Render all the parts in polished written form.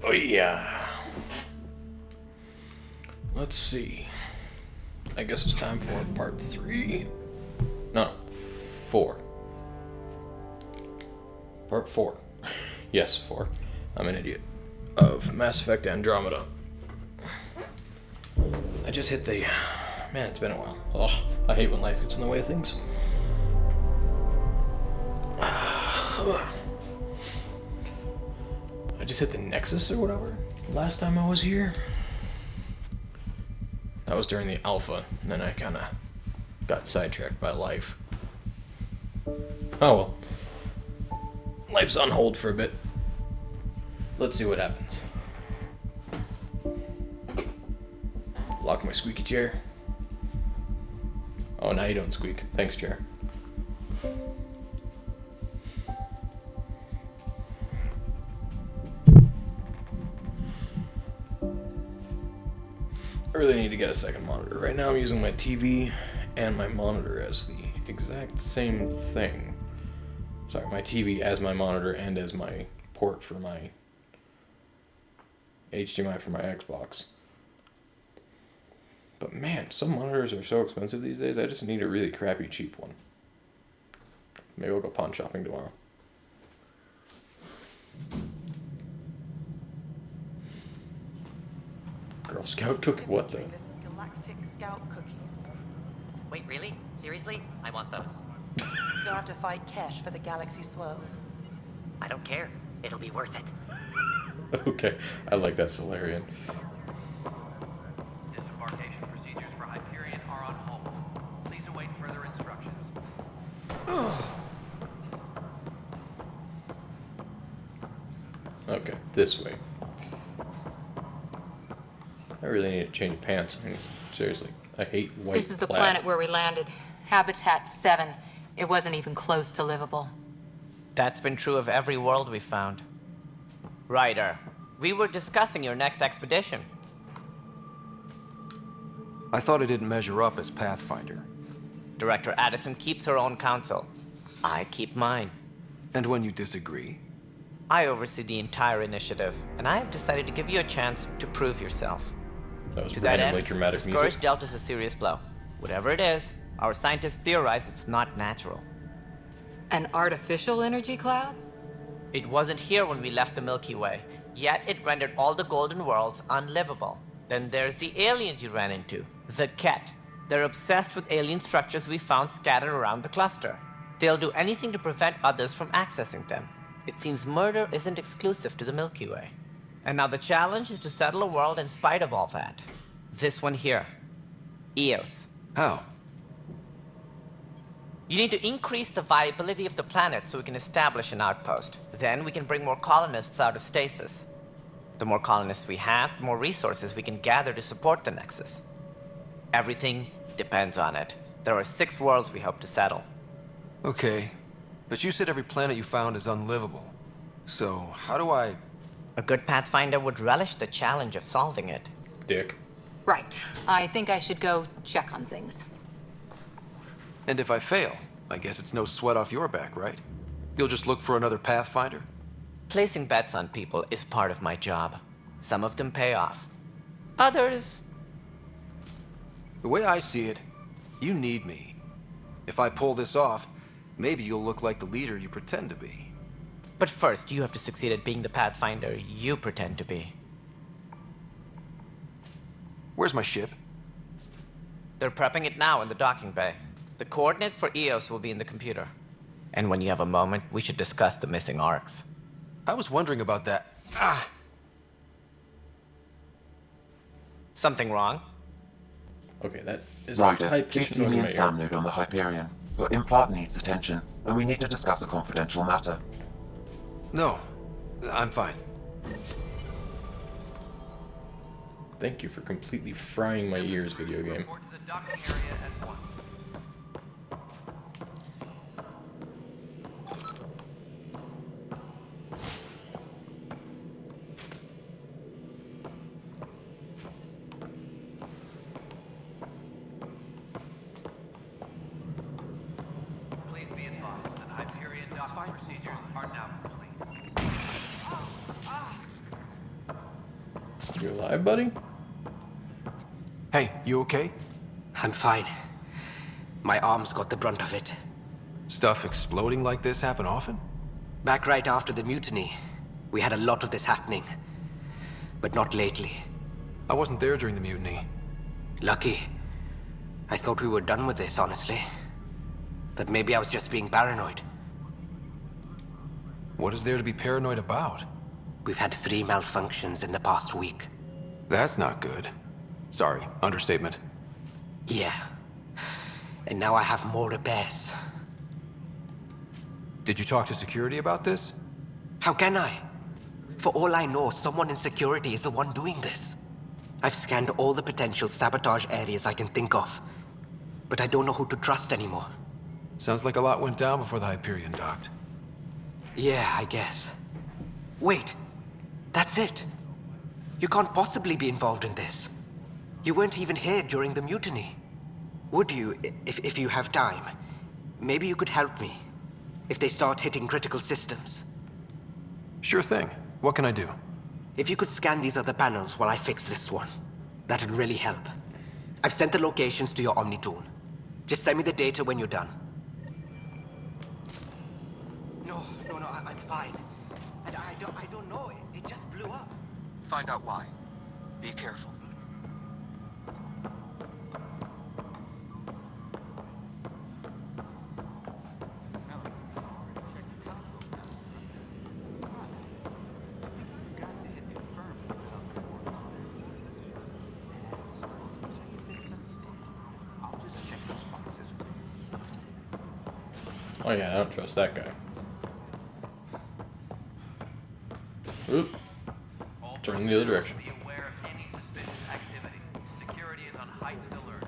Oh yeah. Let's see. I guess it's time for part 3. No, 4. Part 4. Yes, 4. I'm an idiot. Of Mass Effect Andromeda. I just hit the... Man, it's been a while. Oh, I hate when life gets in the way of things. I just hit the Nexus or whatever last time I was here. That was during the alpha, and then I kind of got sidetracked by life. Oh well. Life's on hold for a bit. Let's see what happens. Lock my squeaky chair. Oh, now you don't squeak. Thanks, chair. I really need to get a second monitor. Right now I'm using my TV and my monitor as the exact same thing. Sorry, my TV as my monitor and as my port for my HDMI for my Xbox. But man, some monitors are so expensive these days, I just need a really crappy cheap one. Maybe I'll go pawn shopping tomorrow. Girl Scout cookie, what the? Galactic Scout cookies. Wait, really? Seriously? I want those. You'll have to fight Kesh for the galaxy swirls. I don't care. It'll be worth it. Okay, I like that Solarian. Disembarkation procedures for Hyperion are on hold. Please await further instructions. Okay, this way. I really need to change pants. I mean, seriously, I hate white. This is the plaid. planet where we landed. Habitat 7. It wasn't even close to livable. That's been true of every world we found. Ryder, we were discussing your next expedition. I thought it didn't measure up as Pathfinder. Director Addison keeps her own counsel. I keep mine. And when you disagree? I oversee the entire initiative, and I have decided to give you a chance to prove yourself. That was To that randomly end, dramatic the Scourge music. dealt us a serious blow. Whatever it is, our scientists theorize it's not natural. An artificial energy cloud? It wasn't here when we left the Milky Way, yet it rendered all the golden worlds unlivable. Then there's the aliens you ran into, the Ket. They're obsessed with alien structures we found scattered around the cluster. They'll do anything to prevent others from accessing them. It seems murder isn't exclusive to the Milky Way. And now the challenge is to settle a world in spite of all that. This one here. Eos. How? You need to increase the viability of the planet so we can establish an outpost. Then we can bring more colonists out of stasis. The more colonists we have, the more resources we can gather to support the Nexus. Everything depends on it. There are 6 worlds we hope to settle. Okay, but you said every planet you found is unlivable. So, how do I... A good Pathfinder would relish the challenge of solving it. Dick. Right. I think I should go check on things. And if I fail, I guess it's no sweat off your back, right? You'll just look for another Pathfinder? Placing bets on people is part of my job. Some of them pay off. Others... The way I see it, you need me. If I pull this off, maybe you'll look like the leader you pretend to be. But first, you have to succeed at being the Pathfinder you pretend to be. Where's my ship? They're prepping it now in the docking bay. The coordinates for Eos will be in the computer. And when you have a moment, we should discuss the missing arcs. I was wondering about that. Ah! Something wrong? Okay, that is Ryder, a high please pitched see noise me in my and ear. Sam Node on the Hyperion. Your implant needs attention, and we need to discuss a confidential matter. No, I'm fine. Thank you for completely frying my ears, video game. Report to the docking area at once. Please be advised that Hyperion docking procedures are now complete. You alive, buddy? Hey, you okay? I'm fine. My arms got the brunt of it. Stuff exploding like this happen often? Back right after the mutiny, we had a lot of this happening. But not lately. I wasn't there during the mutiny. Lucky. I thought we were done with this, honestly. That maybe I was just being paranoid. What is there to be paranoid about? We've had 3 malfunctions in the past week. That's not good. Sorry, understatement. Yeah. And now I have more repairs. Did you talk to security about this? How can I? For all I know, someone in security is the one doing this. I've scanned all the potential sabotage areas I can think of. But I don't know who to trust anymore. Sounds like a lot went down before the Hyperion docked. Yeah, I guess. Wait. That's it. You can't possibly be involved in this. You weren't even here during the mutiny. Would you, if you have time? Maybe you could help me. If they start hitting critical systems. Sure thing. What can I do? If you could scan these other panels while I fix this one, that'd really help. I've sent the locations to your Omni tool. Just send me the data when you're done. No, I'm fine. And I don't know. It just blew up. Find out why. Be careful. Oh yeah, I don't trust that guy. Oop. Turn the other direction. Be aware of any suspicious activity. Security is on heightened alert.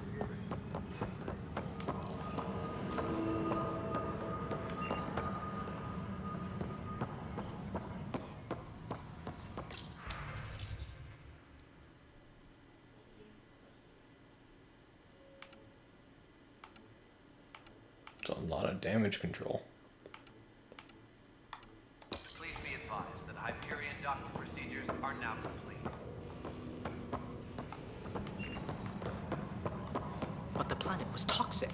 It's a lot of damage control. Please be advised that Hyperion docking procedures are now complete. But the planet was toxic.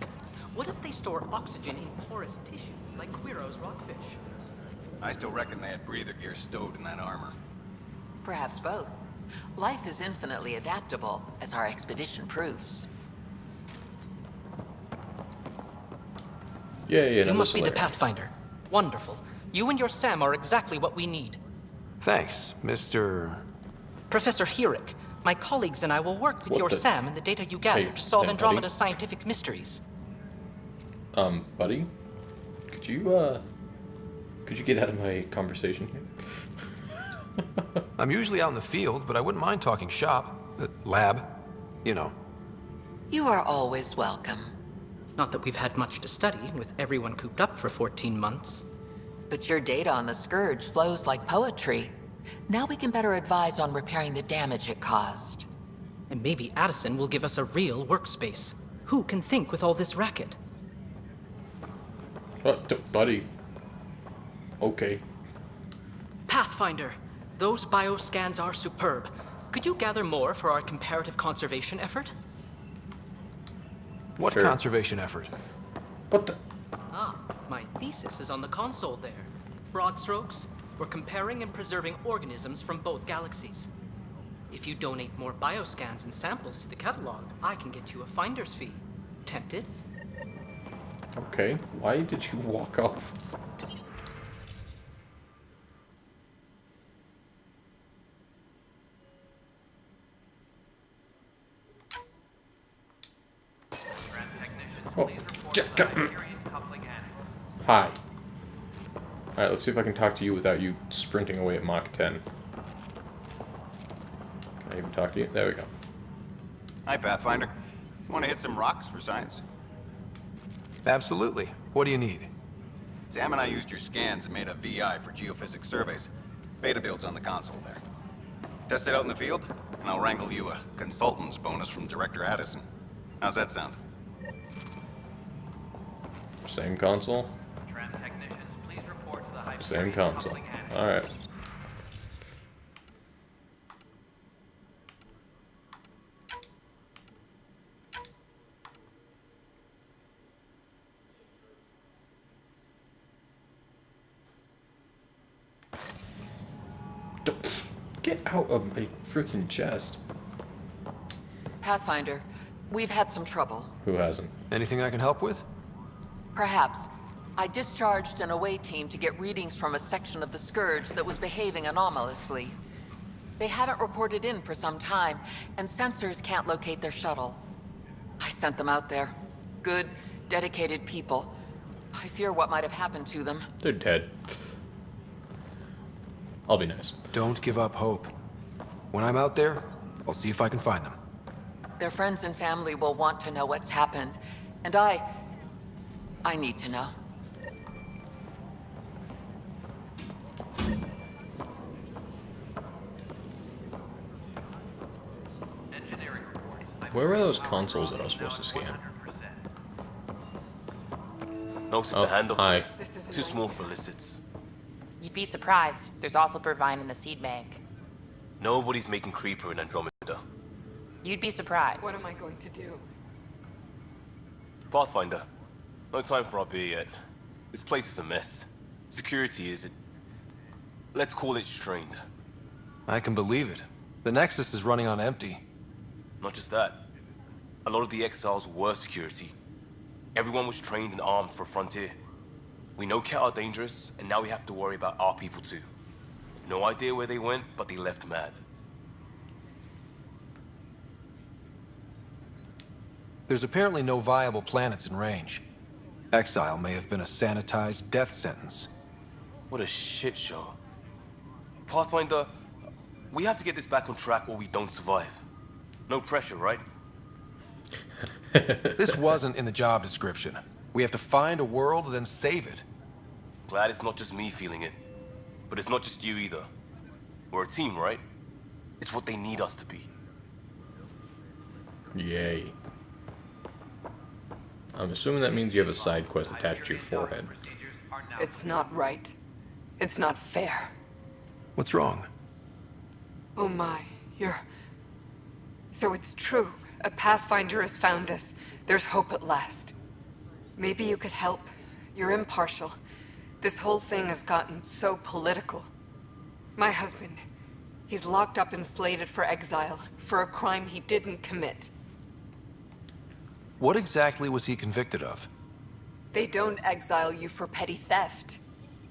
What if they store oxygen in porous tissue, like Quiro's rockfish? I still reckon they had breather gear stowed in that armor. Perhaps both. Life is infinitely adaptable, as our expedition proves. Yeah, You must be the Pathfinder. Wonderful. You and your Sam are exactly what we need. Thanks, Mr. Professor Herrick, my colleagues and I will work with What your the- Sam and the data you gather Hey, to solve hey, Andromeda's buddy. scientific mysteries. Buddy? Could you get out of my conversation here? I'm usually out in the field, but I wouldn't mind talking shop. Lab. You know. You are always welcome. Not that we've had much to study, with everyone cooped up for 14 months. But your data on the Scourge flows like poetry. Now we can better advise on repairing the damage it caused. And maybe Addison will give us a real workspace. Who can think with all this racket? Buddy. Okay. Pathfinder, those bioscans are superb. Could you gather more for our comparative conservation effort? What Sure. conservation effort? What the? Ah, my thesis is on the console there. Broad strokes, we're comparing and preserving organisms from both galaxies. If you donate more bioscans and samples to the catalog, I can get you a finder's fee. Tempted? Okay. Why did you walk off? Grand technicians, Oh, please report to the Hyperion coupling annex. Hi. Alright, let's see if I can talk to you without you sprinting away at Mach 10. Can I even talk to you? There we go. Hi, Pathfinder. Want to hit some rocks for science? Absolutely. What do you need? Sam and I used your scans and made a VI for geophysics surveys. Beta builds on the console there. Test it out in the field, and I'll wrangle you a consultant's bonus from Director Addison. How's that sound? Same console? Trans technicians, please report to the Hyperion Same console. coupling annex. Alright. Get out of my freaking chest. Pathfinder, we've had some trouble. Who hasn't? Anything I can help with? Perhaps. I discharged an away team to get readings from a section of the Scourge that was behaving anomalously. They haven't reported in for some time, and sensors can't locate their shuttle. I sent them out there. Good, dedicated people. I fear what might have happened to them. They're dead. I'll be nice. Don't give up hope. When I'm out there, I'll see if I can find them. Their friends and family will want to know what's happened, and I need to know. Where were those consoles that I was supposed to scan? Notice the hand of too small for lizards. You'd be surprised. There's also Purvine in the seed bank. Nobody's making Creeper in Andromeda. You'd be surprised. What am I going to do? Pathfinder, no time for our beer yet. This place is a mess. Security is, let's call it strained. I can believe it. The Nexus is running on empty. Not just that. A lot of the exiles were security. Everyone was trained and armed for Frontier. We know Ket are dangerous, and now we have to worry about our people too. No idea where they went, but they left mad. There's apparently no viable planets in range. Exile may have been a sanitized death sentence. What a shit show. Pathfinder, we have to get this back on track or we don't survive. No pressure, right? This wasn't in the job description. We have to find a world, then save it. Glad it's not just me feeling it. But it's not just you either. We're a team, right? It's what they need us to be. Yay. I'm assuming that means you have a side quest attached to your forehead. It's not right. It's not fair. What's wrong? Oh my, So it's true. A Pathfinder has found us. There's hope at last. Maybe you could help. You're impartial. This whole thing has gotten so political. My husband, he's locked up and slated for exile for a crime he didn't commit. What exactly was he convicted of? They don't exile you for petty theft.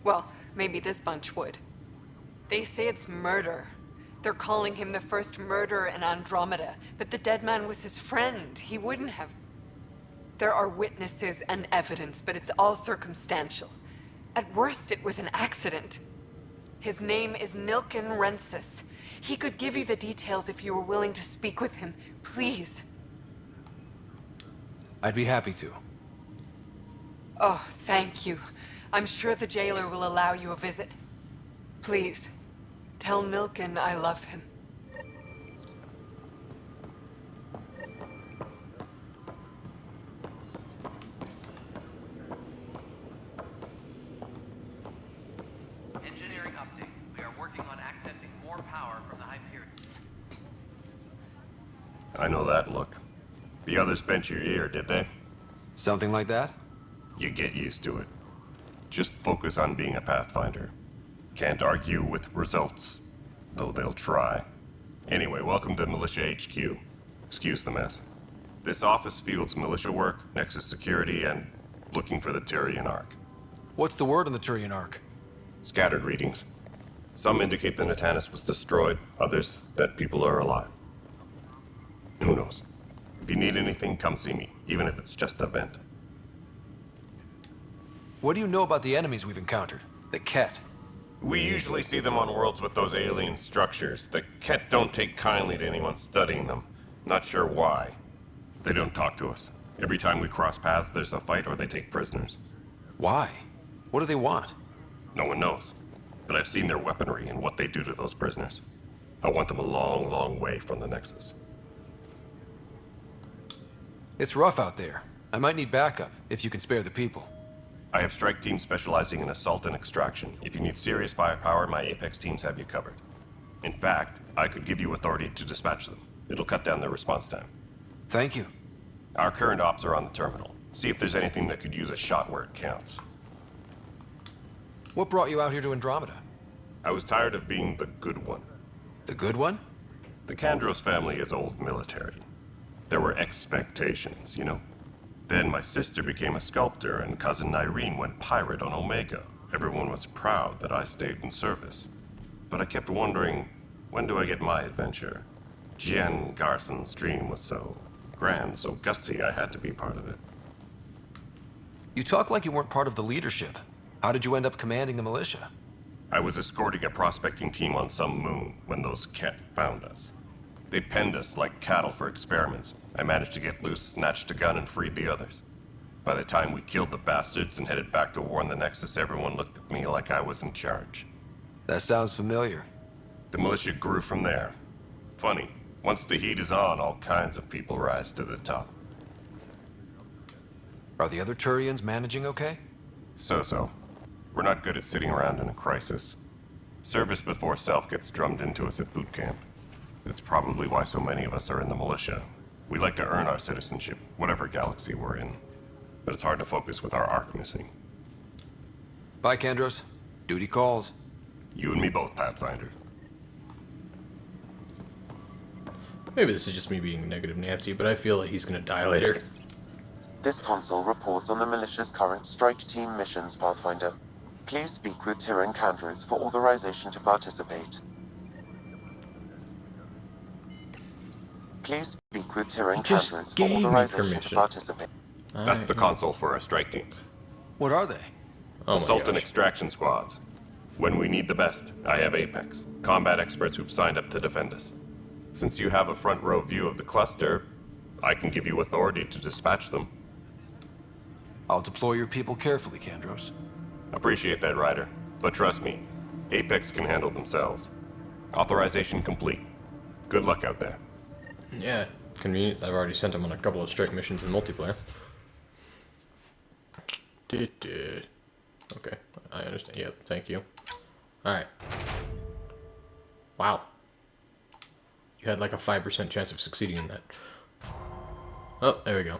Well, maybe this bunch would. They say it's murder. They're calling him the first murderer in Andromeda, but the dead man was his friend. He wouldn't have. There are witnesses and evidence, but it's all circumstantial. At worst, it was an accident. His name is Nilken Rensis. He could give you the details if you were willing to speak with him. Please. I'd be happy to. Oh, thank you. I'm sure the jailer will allow you a visit. Please, tell Nilken I love him. Engineering update. We are working on accessing more power from the Hyperion. I know that look. The others bent your ear, did they? Something like that? You get used to it. Just focus on being a Pathfinder. Can't argue with results, though they'll try. Anyway, welcome to Militia HQ. Excuse the mess. This office fields militia work, Nexus security, and looking for the Turian Ark. What's the word on the Turian Ark? Scattered readings. Some indicate the Natanus was destroyed, others that people are alive. Who knows? If you need anything, come see me, even if it's just a vent. What do you know about the enemies we've encountered? The Ket? We usually see them on worlds with those alien structures. The Ket don't take kindly to anyone studying them. Not sure why. They don't talk to us. Every time we cross paths, there's a fight or they take prisoners. Why? What do they want? No one knows. But I've seen their weaponry and what they do to those prisoners. I want them a long, long way from the Nexus. It's rough out there. I might need backup, if you can spare the people. I have strike teams specializing in assault and extraction. If you need serious firepower, my Apex teams have you covered. In fact, I could give you authority to dispatch them. It'll cut down their response time. Thank you. Our current ops are on the terminal. See if there's anything that could use a shot where it counts. What brought you out here to Andromeda? I was tired of being the good one. The good one? The Kandros family is old military. There were expectations, you know? Then my sister became a sculptor and cousin Irene went pirate on Omega. Everyone was proud that I stayed in service. But I kept wondering, when do I get my adventure? Jen Garson's dream was so grand, so gutsy, I had to be part of it. You talk like you weren't part of the leadership. How did you end up commanding the militia? I was escorting a prospecting team on some moon when those Ket found us. They penned us like cattle for experiments. I managed to get loose, snatched a gun, and freed the others. By the time we killed the bastards and headed back to warn the Nexus, everyone looked at me like I was in charge. That sounds familiar. The militia grew from there. Funny, once the heat is on, all kinds of people rise to the top. Are the other Turians managing okay? So-so. We're not good at sitting around in a crisis. Service before self gets drummed into us at boot camp. That's probably why so many of us are in the militia. We like to earn our citizenship, whatever galaxy we're in. But it's hard to focus with our arc missing. Bye, Kandros. Duty calls. You and me both, Pathfinder. Maybe this is just me being negative Nancy, but I feel like he's gonna die later. This console reports on the militia's current strike team missions, Pathfinder. Please speak with Tyrion Kandros for authorization to participate. Please speak with Tyrion Kandros for authorization to participate. That's the console for our strike teams. What are they? Oh Assault and extraction squads. When we need the best, I have Apex, combat experts who've signed up to defend us. Since you have a front row view of the cluster, I can give you authority to dispatch them. I'll deploy your people carefully, Kandros. Appreciate that, Ryder. But trust me, Apex can handle themselves. Authorization complete. Good luck out there. Yeah, convenient. I've already sent him on a couple of strike missions in multiplayer. Okay, I understand. Yep, thank you. Alright. Wow. You had like a 5% chance of succeeding in that. Oh, there we go.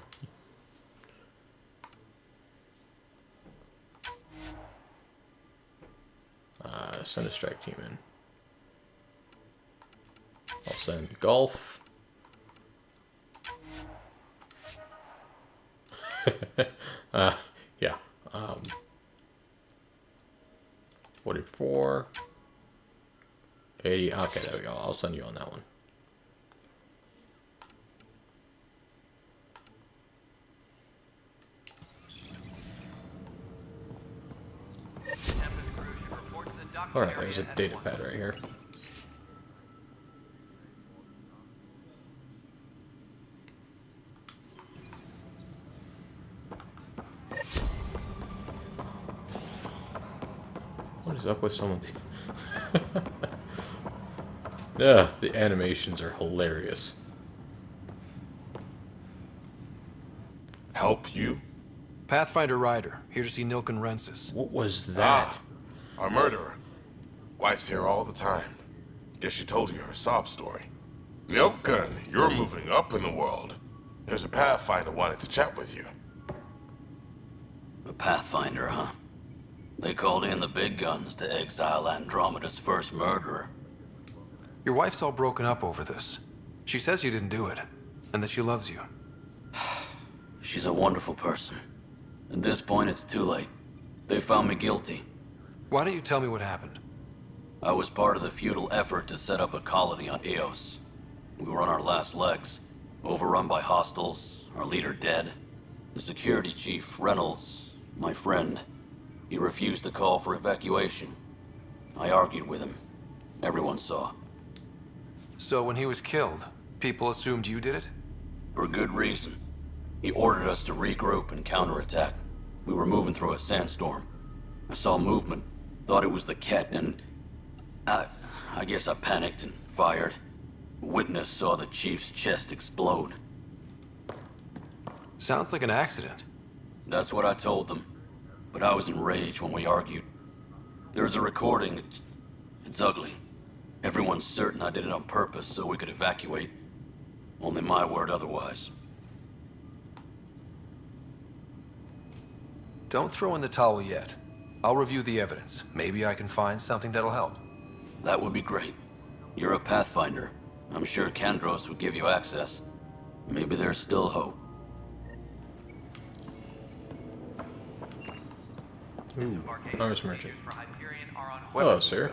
Send a strike team in. I'll send Golf. Yeah. 44. 80. Okay, there we go. I'll send you on that one. Alright, there's a data pad right here. What is up with some of the... Yeah, the animations are hilarious. Help you? Pathfinder Ryder, here to see Nilken Rensis. What was that? Our murderer. Wife's here all the time. Guess she told you her sob story. Nilken, you're moving up in the world. There's a Pathfinder wanting to chat with you. A Pathfinder, huh? They called in the big guns to exile Andromeda's first murderer. Your wife's all broken up over this. She says you didn't do it, and that she loves you. She's a wonderful person. At this point, it's too late. They found me guilty. Why don't you tell me what happened? I was part of the futile effort to set up a colony on Eos. We were on our last legs, overrun by hostiles, our leader dead. The security chief, Reynolds, my friend, he refused to call for evacuation. I argued with him. Everyone saw. So when he was killed, people assumed you did it? For good reason. He ordered us to regroup and counterattack. We were moving through a sandstorm. I saw movement, thought it was the Ket, and I guess I panicked and fired. Witness saw the chief's chest explode. Sounds like an accident. That's what I told them. But I was enraged when we argued. There's a recording. It's ugly. Everyone's certain I did it on purpose so we could evacuate. Only my word otherwise. Don't throw in the towel yet. I'll review the evidence. Maybe I can find something that'll help. That would be great. You're a Pathfinder. I'm sure Kandros would give you access. Maybe there's still hope. Arms merchant. Hello, sir.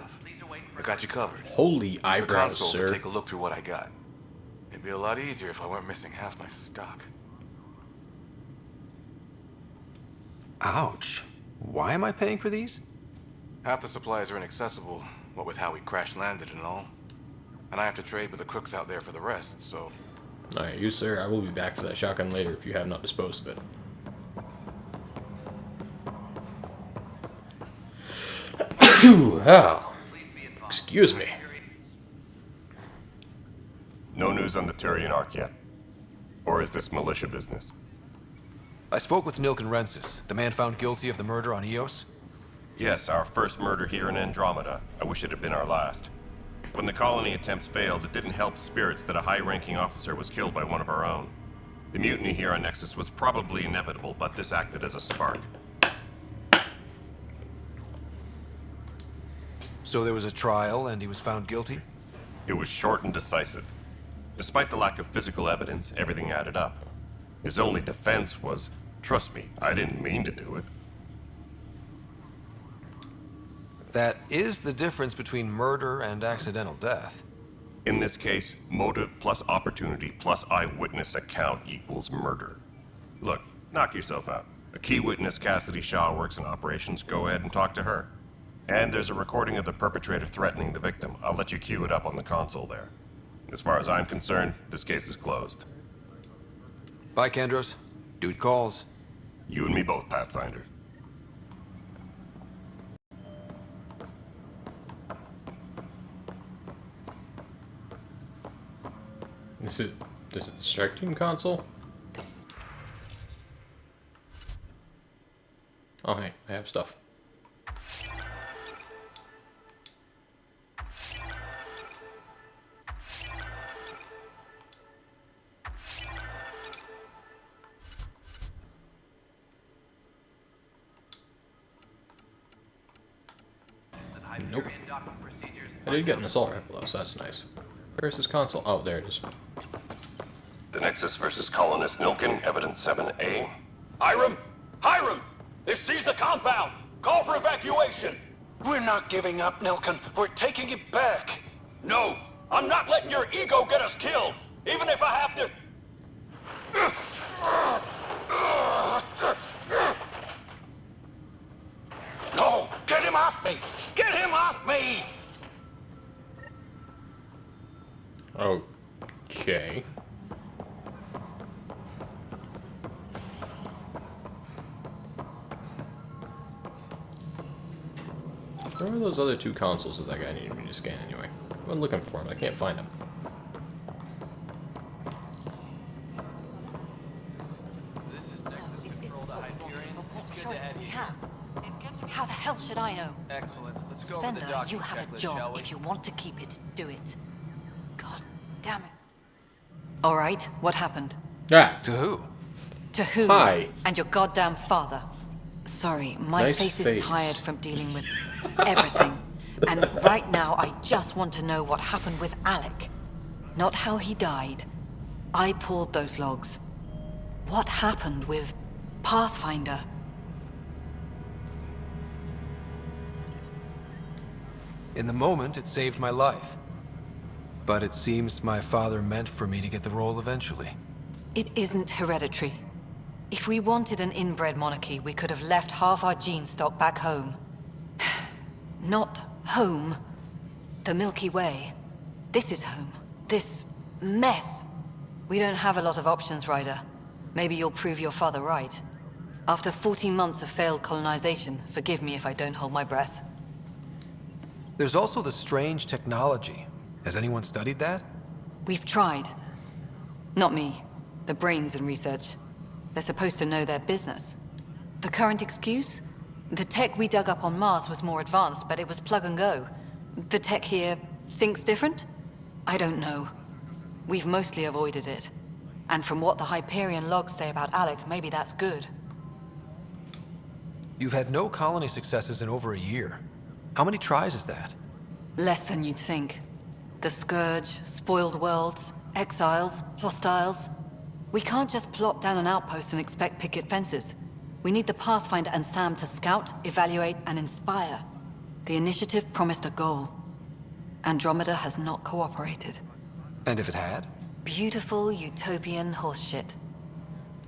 I got you covered. Holy Use the eyebrows, console sir. to take a look through what I got. It'd be a lot easier if I weren't missing half my stock. Ouch. Why am I paying for these? Half the supplies are inaccessible, what with how we crash-landed and all. And I have to trade with the crooks out there for the rest, so... Alright, you sir, I will be back for that shotgun later if you have not disposed of it. Oh. Excuse me. No news on the Turian Ark yet? Or is this militia business? I spoke with Nilk and Rensis, the man found guilty of the murder on Eos. Yes, our first murder here in Andromeda. I wish it had been our last. When the colony attempts failed, it didn't help spirits that a high-ranking officer was killed by one of our own. The mutiny here on Nexus was probably inevitable, but this acted as a spark. So there was a trial and he was found guilty? It was short and decisive. Despite the lack of physical evidence, everything added up. His only defense was, trust me, I didn't mean to do it. That is the difference between murder and accidental death. In this case, motive plus opportunity plus eyewitness account equals murder. Look, knock yourself out. A key witness, Cassidy Shaw, works in operations. Go ahead and talk to her. And there's a recording of the perpetrator threatening the victim. I'll let you cue it up on the console there. As far as I'm concerned, this case is closed. Bye, Kandros. Dude calls. You and me both, Pathfinder. Is it the strike team console? Oh hey, I have stuff. Nope. I did get an assault rifle though, so that's nice. Where's this console? Oh, there it is. The Nexus versus Colonist Nilkin, Evidence 7A. Hiram! Hiram! They've seized the compound! Call for evacuation! We're not giving up, Nilkin. We're taking it back. No! I'm not letting your ego get us killed! Even if I have to... No! Get him off me! Get him off me! Okay. Where are those other two consoles that guy needed me to scan anyway? I'm looking for them, I can't find them. How the hell should I know? Excellent. Let's go over the Spender, document you have a checklist, shall job. we? If you want to keep it, do it. God damn it. All right, what happened? Yeah. To who? To who? Hi. And your goddamn father. Sorry, my Nice face face. is tired from dealing with everything. And right now, I just want to know what happened with Alec. Not how he died. I pulled those logs. What happened with Pathfinder? In the moment, it saved my life. But it seems my father meant for me to get the role eventually. It isn't hereditary. If we wanted an inbred monarchy, we could have left half our gene stock back home. Not home. The Milky Way. This is home. This mess. We don't have a lot of options, Ryder. Maybe you'll prove your father right. After 14 months of failed colonization, forgive me if I don't hold my breath. There's also the strange technology. Has anyone studied that? We've tried. Not me. The brains in research. They're supposed to know their business. The current excuse? The tech we dug up on Mars was more advanced, but it was plug and go. The tech here thinks different? I don't know. We've mostly avoided it. And from what the Hyperion logs say about Alec, maybe that's good. You've had no colony successes in over a year. How many tries is that? Less than you'd think. The Scourge, spoiled worlds, exiles, hostiles. We can't just plop down an outpost and expect picket fences. We need the Pathfinder and Sam to scout, evaluate, and inspire. The initiative promised a goal. Andromeda has not cooperated. And if it had? Beautiful utopian horseshit.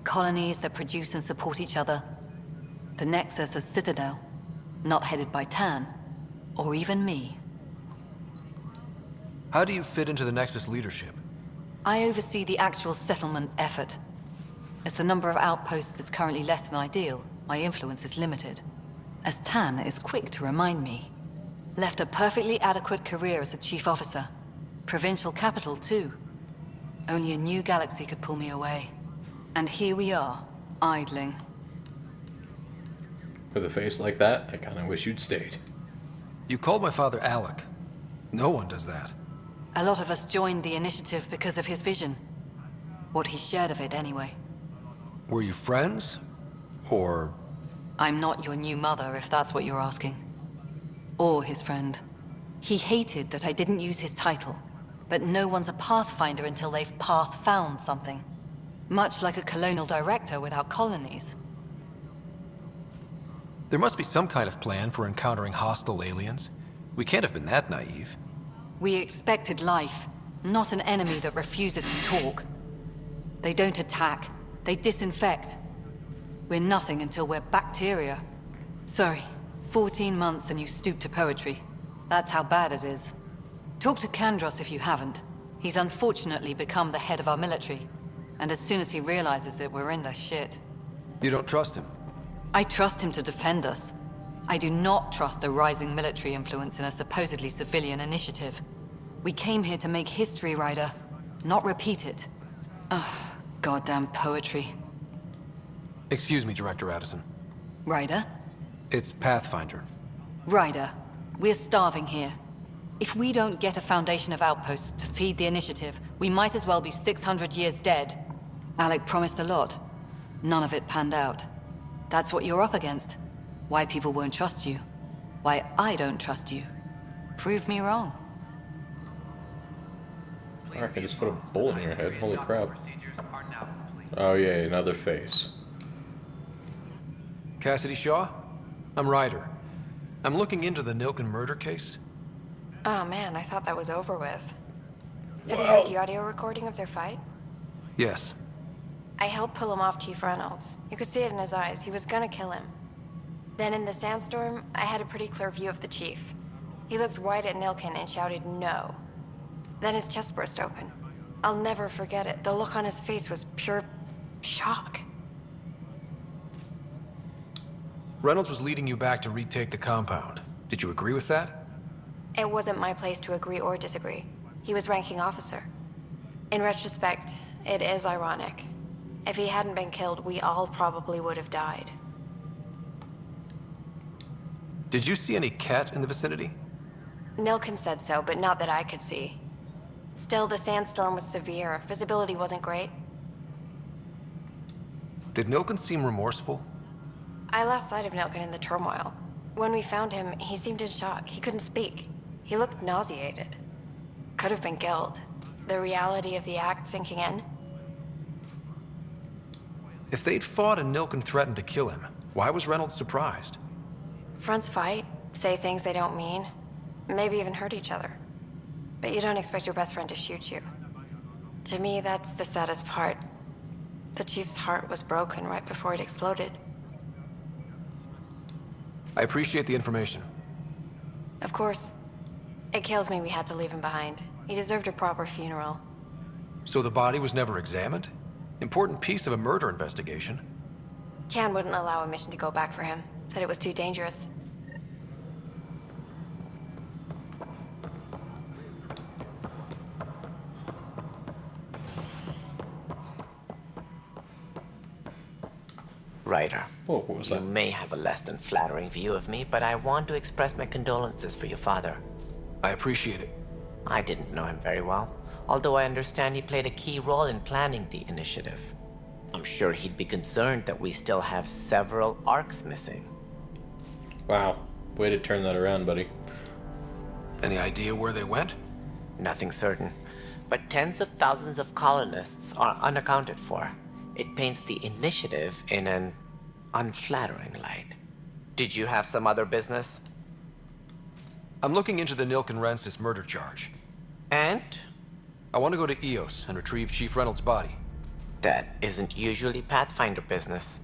Colonies that produce and support each other. The Nexus as Citadel, not headed by Tan, or even me. How do you fit into the Nexus leadership? I oversee the actual settlement effort. As the number of outposts is currently less than ideal, my influence is limited. As Tan is quick to remind me. Left a perfectly adequate career as a chief officer. Provincial capital, too. Only a new galaxy could pull me away. And here we are, idling. With a face like that, I kinda wish you'd stayed. You called my father Alec. No one does that. A lot of us joined the initiative because of his vision. What he shared of it, anyway. Were you friends? Or... I'm not your new mother, if that's what you're asking. Or his friend. He hated that I didn't use his title. But no one's a Pathfinder until they've path-found something. Much like a colonial director without colonies. There must be some kind of plan for encountering hostile aliens. We can't have been that naive. We expected life, not an enemy that refuses to talk. They don't attack, they disinfect. We're nothing until we're bacteria. Sorry, 14 months and you stoop to poetry. That's how bad it is. Talk to Kandros if you haven't. He's unfortunately become the head of our military. And as soon as he realizes it, we're in the shit. You don't trust him? I trust him to defend us. I do not trust a rising military influence in a supposedly civilian initiative. We came here to make history, Ryder, not repeat it. Ugh, goddamn poetry. Excuse me, Director Addison. Ryder? It's Pathfinder. Ryder, we're starving here. If we don't get a foundation of outposts to feed the initiative, we might as well be 600 years dead. Alec promised a lot. None of it panned out. That's what you're up against. Why people won't trust you. Why I don't trust you. Prove me wrong. Alright, I just put a bullet in your head. Holy crap. Oh yeah, another face. Cassidy Shaw? I'm Ryder. I'm looking into the Nilken murder case. Oh man, I thought that was over with. Have you heard the audio recording of their fight? Yes. I helped pull him off Chief Reynolds. You could see it in his eyes. He was gonna kill him. Then in the sandstorm, I had a pretty clear view of the Chief. He looked right at Nilken and shouted no. Then his chest burst open. I'll never forget it. The look on his face was pure shock. Reynolds was leading you back to retake the compound. Did you agree with that? It wasn't my place to agree or disagree. He was ranking officer. In retrospect, it is ironic. If he hadn't been killed, we all probably would have died. Did you see any Ket in the vicinity? Nilken said so, but not that I could see. Still, the sandstorm was severe. Visibility wasn't great. Did Nilken seem remorseful? I lost sight of Nilken in the turmoil. When we found him, he seemed in shock. He couldn't speak. He looked nauseated. Could have been guilt. The reality of the act sinking in. If they'd fought and Nilken threatened to kill him, why was Reynolds surprised? Fronts fight, say things they don't mean, maybe even hurt each other. But you don't expect your best friend to shoot you. To me, that's the saddest part. The Chief's heart was broken right before it exploded. I appreciate the information. Of course. It kills me we had to leave him behind. He deserved a proper funeral. So the body was never examined? Important piece of a murder investigation. Tian wouldn't allow a mission to go back for him. Said it was too dangerous. Ryder. What was that? You may have a less than flattering view of me, but I want to express my condolences for your father. I appreciate it. I didn't know him very well, although I understand he played a key role in planning the initiative. I'm sure he'd be concerned that we still have several arcs missing. Wow. Way to turn that around, buddy. Any idea where they went? Nothing certain, but tens of thousands of colonists are unaccounted for. It paints the initiative in an unflattering light. Did you have some other business? I'm looking into the Nilk and Rensis murder charge. And? I want to go to Eos and retrieve Chief Reynolds' body. That isn't usually Pathfinder business.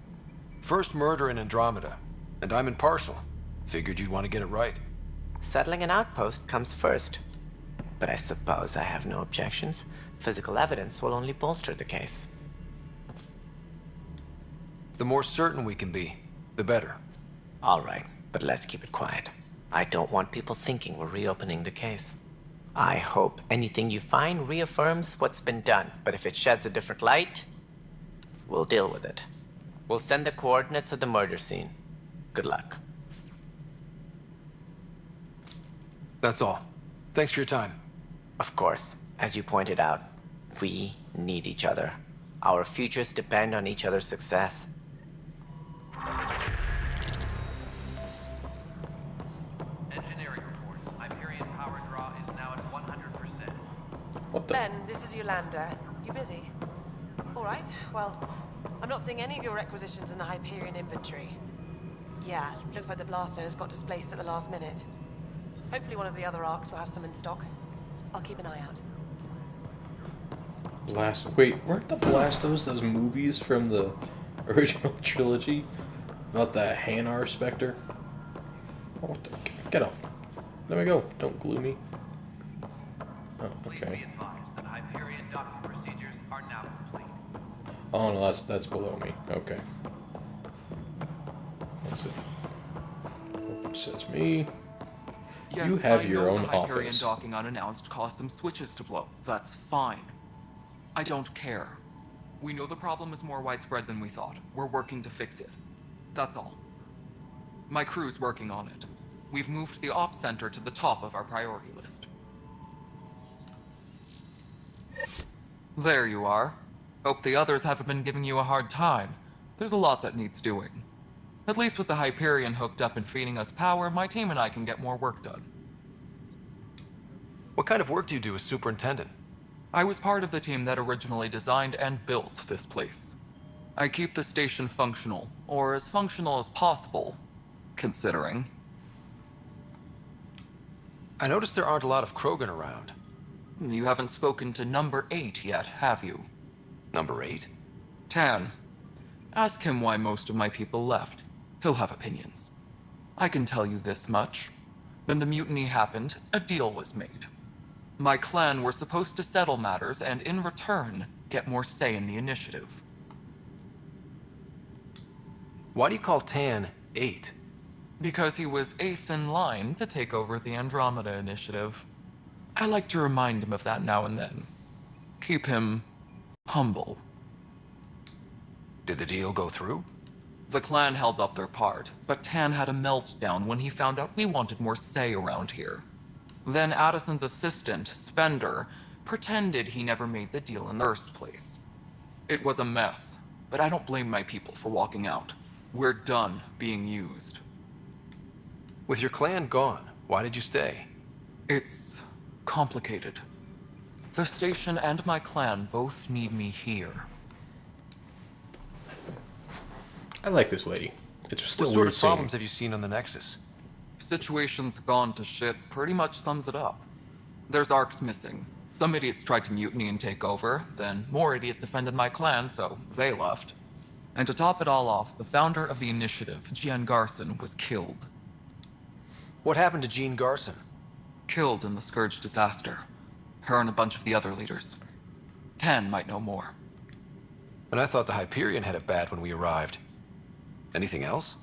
First murder in Andromeda, and I'm impartial. Figured you'd want to get it right. Settling an outpost comes first. But I suppose I have no objections. Physical evidence will only bolster the case. The more certain we can be, the better. All right, but let's keep it quiet. I don't want people thinking we're reopening the case. I hope anything you find reaffirms what's been done, but if it sheds a different light, we'll deal with it. We'll send the coordinates of the murder scene. Good luck. That's all. Thanks for your time. Of course, as you pointed out, we need each other. Our futures depend on each other's success. Engineering reports. Hyperion power draw is now at 100%. What the? Ben, this is Yolanda. You busy? All right. Well, I'm not seeing any of your requisitions in the Hyperion inventory. Yeah, looks like the blaster has got displaced at the last minute. Hopefully one of the other arcs will have some in stock. I'll keep an eye out. Blast. Wait, weren't the Blastos those movies from the original trilogy about the Hanar Spectre? Oh, what the? Get off. There we go. Don't glue me. Oh, Please be okay. advised that Hyperion docking procedures are now complete. Oh no, that's below me. Okay. That's it. It says me. Yes, You have I your know own the Hyperion office. docking unannounced caused some switches to blow. That's fine. I don't care. We know the problem is more widespread than we thought. We're working to fix it. That's all. My crew's working on it. We've moved the ops center to the top of our priority list. There you are. Hope the others haven't been giving you a hard time. There's a lot that needs doing. At least with the Hyperion hooked up and feeding us power, my team and I can get more work done. What kind of work do you do as superintendent? I was part of the team that originally designed and built this place. I keep the station functional, or as functional as possible, considering. I noticed there aren't a lot of Krogan around. You haven't spoken to number 8 yet, have you? Number 8? Tan. Ask him why most of my people left. He'll have opinions. I can tell you this much. When the mutiny happened, a deal was made. My clan were supposed to settle matters and, in return, get more say in the initiative. Why do you call Tan 8? Because he was 8th in line to take over the Andromeda initiative. I like to remind him of that now and then. Keep him humble. Did the deal go through? The clan held up their part, but Tan had a meltdown when he found out we wanted more say around here. Then Addison's assistant, Spender, pretended he never made the deal in the first place. It was a mess, but I don't blame my people for walking out. We're done being used. With your clan gone, why did you stay? It's complicated. The station and my clan both need me here. I like this lady. It's still What sort weird of seeing. problems have you seen on the Nexus? Situation's gone to shit pretty much sums it up. There's arcs missing. Some idiots tried to mutiny and take over, then more idiots offended my clan, so they left. And to top it all off, the founder of the initiative, Jean Garson, was killed. What happened to Jean Garson? Killed in the Scourge disaster. Her and a bunch of the other leaders. Tan might know more. And I thought the Hyperion had it bad when we arrived. Anything else?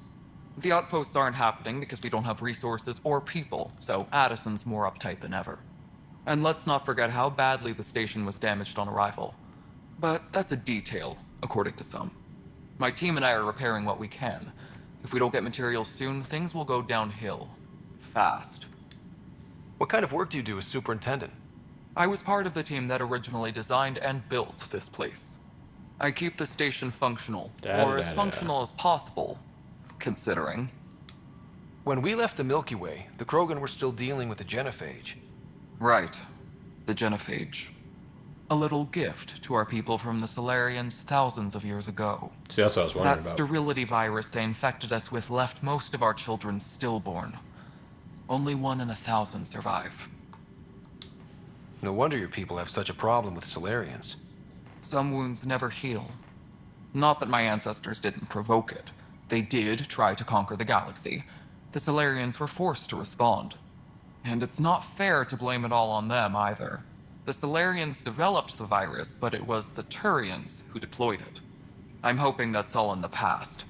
The outposts aren't happening because we don't have resources or people, so Addison's more uptight than ever. And let's not forget how badly the station was damaged on arrival. But that's a detail, according to some. My team and I are repairing what we can. If we don't get materials soon, things will go downhill. Fast. What kind of work do you do as superintendent? I was part of the team that originally designed and built this place. I keep the station functional, or as functional as possible, considering. When we left the Milky Way, the Krogan were still dealing with the genophage. Right. The genophage. A little gift to our people from the Solarians thousands of years ago. See, that's what I was wondering That about. sterility virus they infected us with left most of our children stillborn. Only 1 in 1,000 survive. No wonder your people have such a problem with Solarians. Some wounds never heal. Not that my ancestors didn't provoke it. They did try to conquer the galaxy. The Solarians were forced to respond. And it's not fair to blame it all on them either. The Solarians developed the virus, but it was the Turians who deployed it. I'm hoping that's all in the past.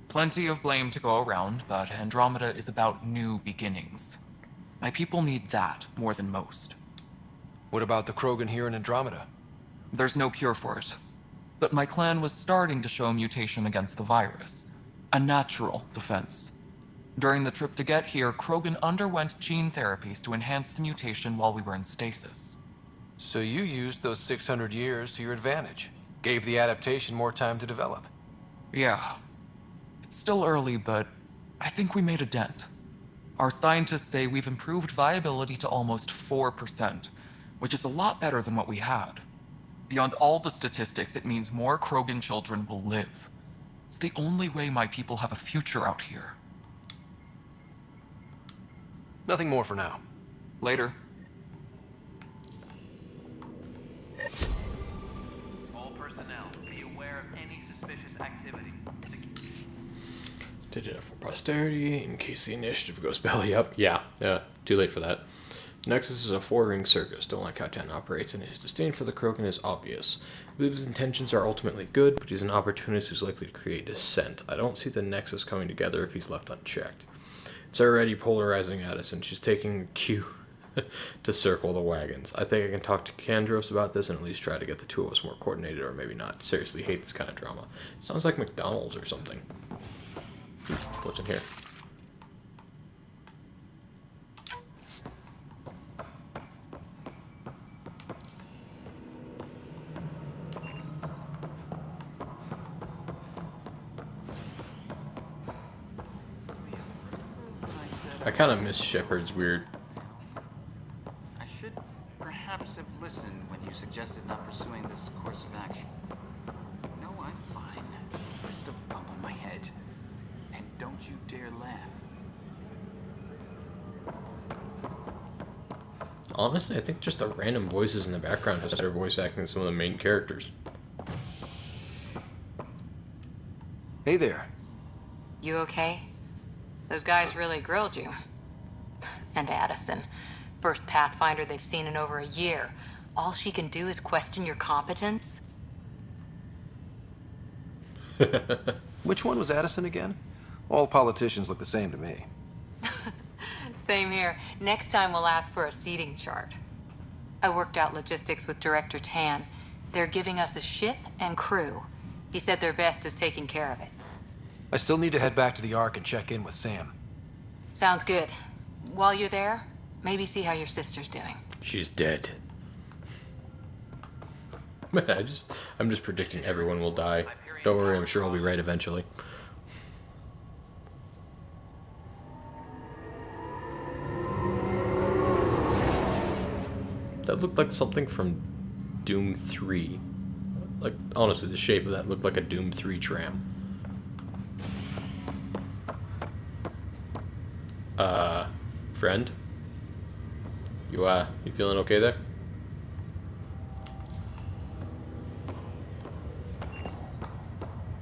Plenty of blame to go around, but Andromeda is about new beginnings. My people need that more than most. What about the Krogan here in Andromeda? There's no cure for it. But my clan was starting to show mutation against the virus. A natural defense. During the trip to get here, Krogan underwent gene therapies to enhance the mutation while we were in stasis. So you used those 600 years to your advantage. Gave the adaptation more time to develop. Yeah. It's still early, but I think we made a dent. Our scientists say we've improved viability to almost 4%, which is a lot better than what we had. Beyond all the statistics, it means more Krogan children will live. It's the only way my people have a future out here. Nothing more for now. Later. All personnel, be aware of any suspicious activity. Did it for posterity in case the initiative goes belly up. Yeah, too late for that. Nexus is a 4-ring circus. Don't like how Tan operates, and his disdain for the Krogan is obvious. I believe his intentions are ultimately good, but he's an opportunist who's likely to create dissent. I don't see the Nexus coming together if he's left unchecked. It's already polarizing Addison. She's taking a cue to circle the wagons. I think I can talk to Kandros about this and at least try to get the two of us more coordinated, or maybe not. Seriously, hate this kind of drama. Sounds like McDonald's or something. What's in here? I kind of miss Shepard's weird. I should perhaps have listened when you suggested not pursuing this course of action. No, I'm fine. Just a bump on my head. And don't you dare laugh. Honestly, I think just the random voices in the background just are voice acting some of the main characters. Hey there. You okay? Those guys really grilled you. And Addison, first Pathfinder they've seen in over a year. All she can do is question your competence? Which one was Addison again? All politicians look the same to me. Same here. Next time we'll ask for a seating chart. I worked out logistics with Director Tan. They're giving us a ship and crew. He said their best is taking care of it. I still need to head back to the Ark and check in with Sam. Sounds good. While you're there, maybe see how your sister's doing. She's dead. I'm just predicting everyone will die. Don't worry, I'm sure I'll be right eventually. That looked like something from Doom 3. Like, honestly, the shape of that looked like a Doom 3 tram. Friend? You feeling okay there?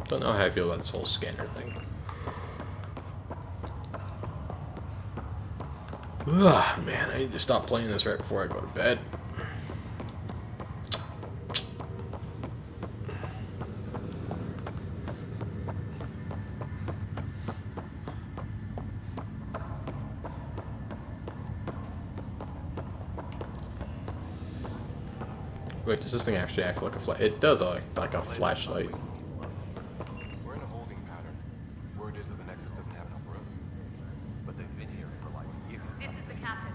Don't know how I feel about this whole scanner thing. Ugh, man, I need to stop playing this right before I go to bed. Wait, does this thing actually act like a flash? It does like a flashlight. We're in a holding pattern. Word is that the Nexus doesn't have enough room. But they've been here for like years. This is the captain.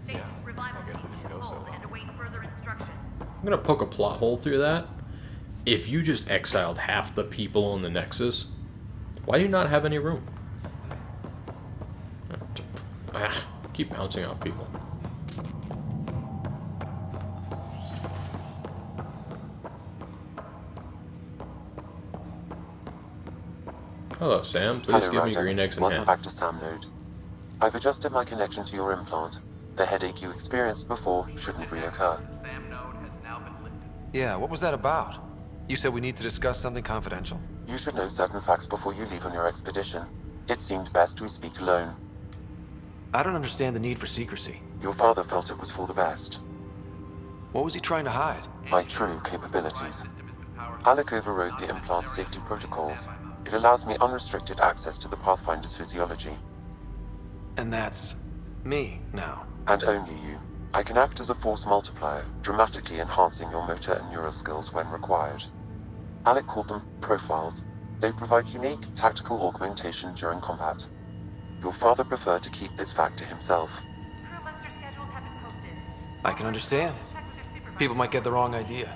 Status revival I guess it didn't go so well. and await further instructions. I'm gonna poke a plot hole through that. If you just exiled half the people on the Nexus, why do you not have any room? Keep bouncing off people. Hello, Sam. Please Hello, give me Ryder. green eggs and Welcome ham. back to Sam Node. I've adjusted my connection to your implant. The headache you experienced before shouldn't reoccur. Yeah, what was that about? You said we need to discuss something confidential. You should know certain facts before you leave on your expedition. It seemed best we speak alone. I don't understand the need for secrecy. Your father felt it was for the best. What was he trying to hide? My true capabilities. Alec overrode the implant's safety protocols. It allows me unrestricted access to the Pathfinder's physiology. And that's me now. And only you. I can act as a force multiplier, dramatically enhancing your motor and neural skills when required. Alec called them profiles. They provide unique tactical augmentation during combat. Your father preferred to keep this fact to himself. I can understand. People might get the wrong idea.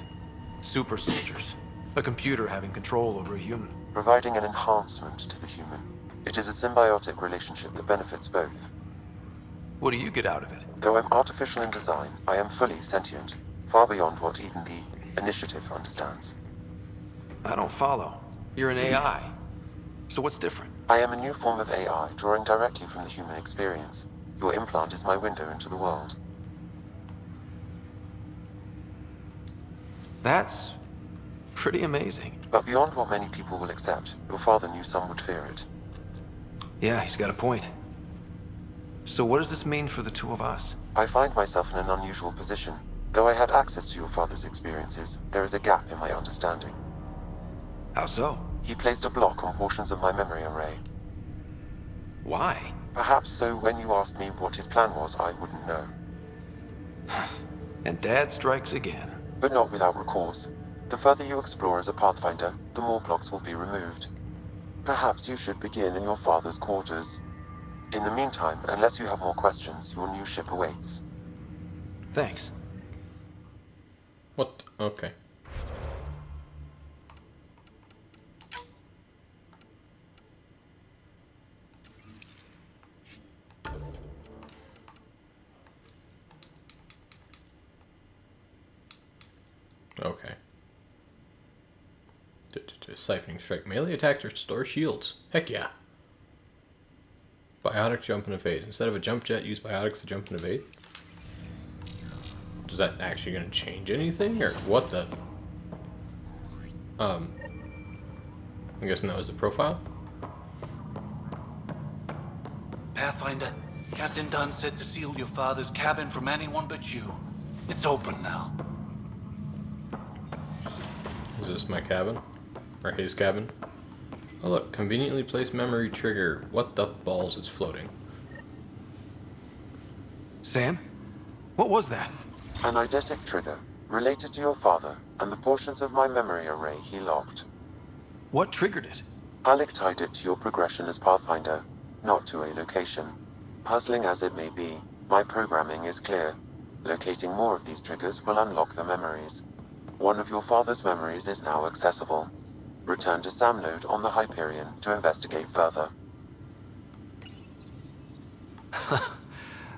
Super soldiers. A computer having control over a human. Providing an enhancement to the human. It is a symbiotic relationship that benefits both. What do you get out of it? Though I'm artificial in design, I am fully sentient, far beyond what even the Initiative understands. I don't follow. You're an AI. So what's different? I am a new form of AI, drawing directly from the human experience. Your implant is my window into the world. That's pretty amazing. But beyond what many people will accept, your father knew some would fear it. Yeah, he's got a point. So what does this mean for the two of us? I find myself in an unusual position. Though I had access to your father's experiences, there is a gap in my understanding. How so? He placed a block on portions of my memory array. Why? Perhaps so when you asked me what his plan was, I wouldn't know. And Dad strikes again. But not without recourse. The further you explore as a Pathfinder, the more blocks will be removed. Perhaps you should begin in your father's quarters. In the meantime, unless you have more questions, your new ship awaits. Thanks. What? Okay. Okay. Siphoning strike. Melee attacks restore shields. Heck yeah. Biotic jump and evade. Instead of a jump jet, use biotics to jump and evade. Is that actually going to change anything, or what the? I'm guessing that was the profile. Pathfinder, Captain Dunn said to seal your father's cabin from anyone but you. It's open now. Is this my cabin? Or his cabin? Oh look, conveniently placed memory trigger. What the balls is floating? Sam? What was that? An eidetic trigger, related to your father, and the portions of my memory array he locked. What triggered it? Alec tied it to your progression as Pathfinder, not to a location. Puzzling as it may be, my programming is clear. Locating more of these triggers will unlock the memories. One of your father's memories is now accessible. Return to Sam Node on the Hyperion to investigate further.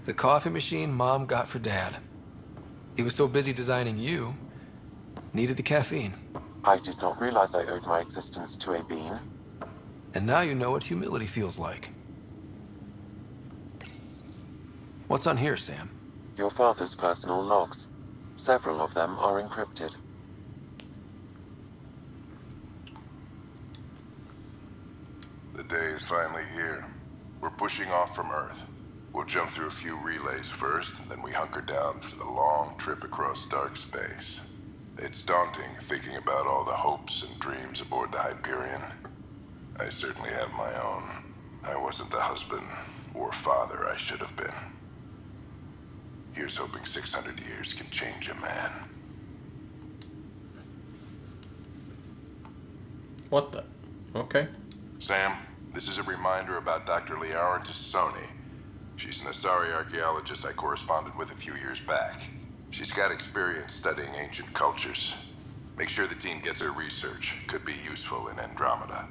The coffee machine Mom got for Dad. He was so busy designing you, needed the caffeine. I did not realize I owed my existence to a bean. And now you know what humility feels like. What's on here, Sam? Your father's personal logs. Several of them are encrypted. The day is finally here. We're pushing off from Earth. We'll jump through a few relays first, then we hunker down for the long trip across dark space. It's daunting thinking about all the hopes and dreams aboard the Hyperion. I certainly have my own. I wasn't the husband or father I should have been. Here's hoping 600 years can change a man. What the? Okay. Sam, this is a reminder about Dr. Liara Tassoni. She's an Asari archaeologist I corresponded with a few years back. She's got experience studying ancient cultures. Make sure the team gets her research. Could be useful in Andromeda.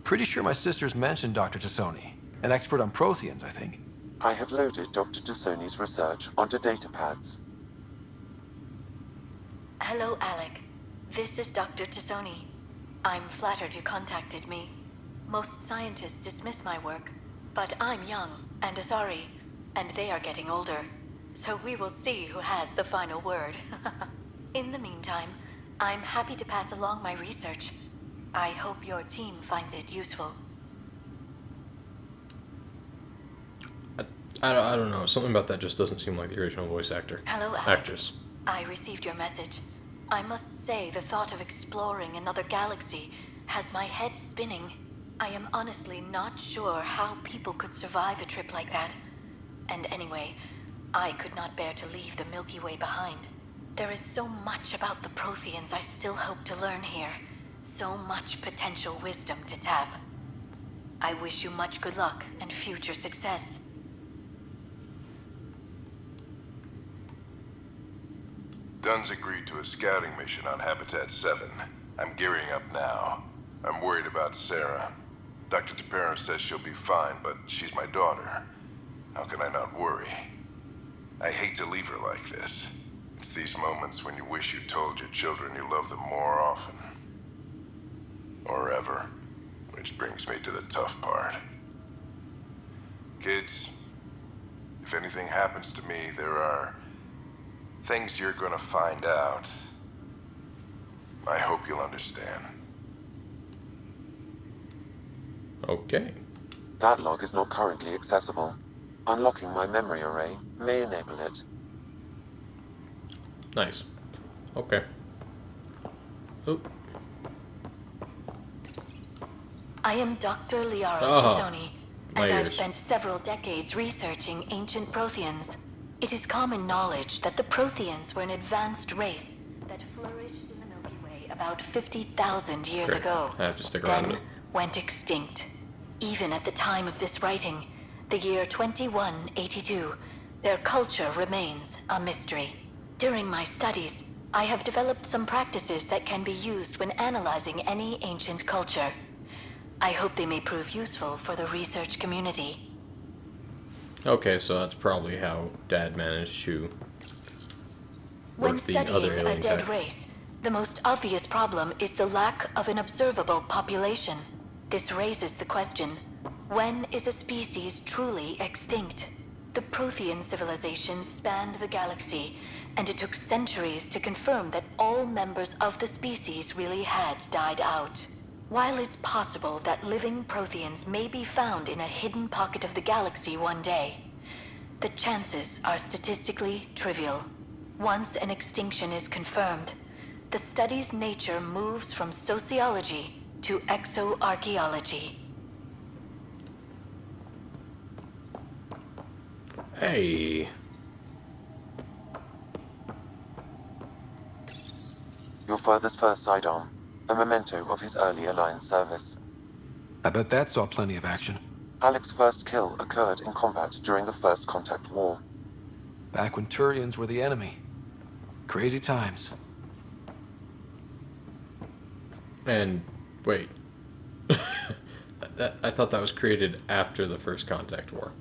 Pretty sure my sisters mentioned Dr. Tassoni. An expert on Protheans, I think. I have loaded Dr. Tassoni's research onto datapads. Hello, Alec. This is Dr. Tassoni. I'm flattered you contacted me. Most scientists dismiss my work, but I'm young and Asari, and they are getting older. So we will see who has the final word. In the meantime, I'm happy to pass along my research. I hope your team finds it useful. I don't know. Something about that just doesn't seem like the original voice actor. Hello, Alec. Actress. I received your message. I must say the thought of exploring another galaxy has my head spinning. I am honestly not sure how people could survive a trip like that. And anyway, I could not bear to leave the Milky Way behind. There is so much about the Protheans I still hope to learn here. So much potential wisdom to tap. I wish you much good luck and future success. Dunn's agreed to a scouting mission on Habitat 7. I'm gearing up now. I'm worried about Sarah. Dr. Tapero says she'll be fine, but she's my daughter. How can I not worry? I hate to leave her like this. It's these moments when you wish you told your children you love them more often. Or ever. Which brings me to the tough part. Kids, if anything happens to me, there are things you're gonna find out. I hope you'll understand. Okay. That log is not currently accessible. Unlocking my memory array may enable it. Nice. Okay. Oh. I am Dr. Liara Oh, Tassoni, my and I've ears. spent several decades researching ancient Protheans. It is common knowledge that the Protheans were an advanced race that flourished in the Milky Way about 50,000 years Great. ago. I have to stick around a Then bit. went extinct. Even at the time of this writing, the year 2182, their culture remains a mystery. During my studies, I have developed some practices that can be used when analyzing any ancient culture. I hope they may prove useful for the research community. Okay, so that's probably how Dad managed to When work the other studying a alien dead tech. race, the most obvious problem is the lack of an observable population. This raises the question, when is a species truly extinct? The Prothean civilization spanned the galaxy, and it took centuries to confirm that all members of the species really had died out. While it's possible that living Protheans may be found in a hidden pocket of the galaxy one day, the chances are statistically trivial. Once an extinction is confirmed, the study's nature moves from sociology to exoarchaeology. Hey. Your father's first sidearm, a memento of his early Alliance service. I bet that saw plenty of action. Alec's first kill occurred in combat during the First Contact War. Back when Turians were the enemy. Crazy times. And wait. I thought that was created after the First Contact War.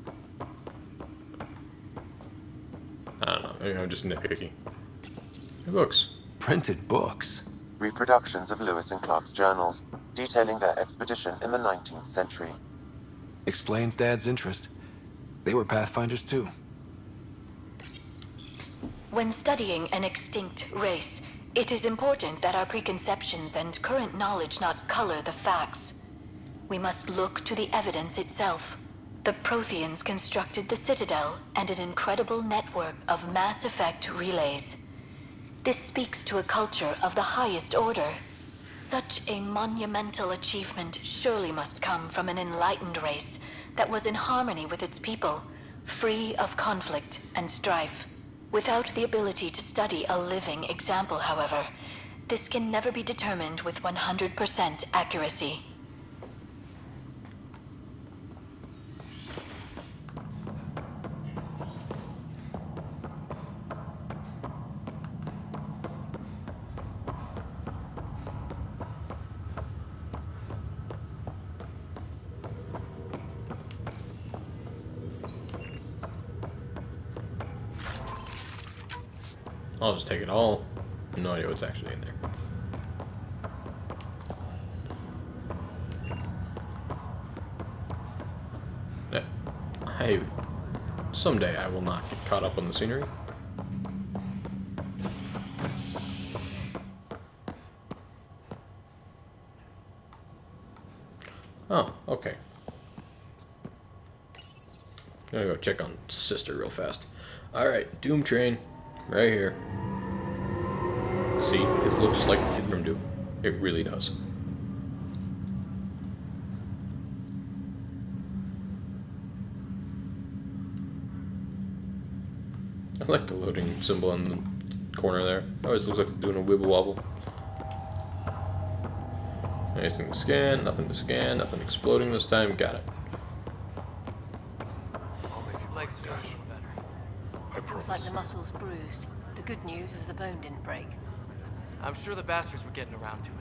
I don't know. Maybe I'm just nitpicky. Books. Printed books. Reproductions of Lewis and Clark's journals, detailing their expedition in the 19th century. Explains Dad's interest. They were Pathfinders too. When studying an extinct race, it is important that our preconceptions and current knowledge not color the facts. We must look to the evidence itself. The Protheans constructed the Citadel and an incredible network of mass effect relays. This speaks to a culture of the highest order. Such a monumental achievement surely must come from an enlightened race that was in harmony with its people, free of conflict and strife. Without the ability to study a living example, however, this can never be determined with 100% accuracy. I'll just take it all. No idea what's actually in there. Hey, someday I will not get caught up on the scenery. Oh, okay. Gotta go check on Sister real fast. Alright, Doom Train. Right here. See, it looks like it from Doom. It really does. I like the loading symbol in the corner there. It always looks like it's doing a wibble wobble. Anything to scan, nothing to scan, nothing exploding this time. Got it. Looks like the muscle's bruised. The good news is the bone didn't break. I'm sure the bastards were getting around to it.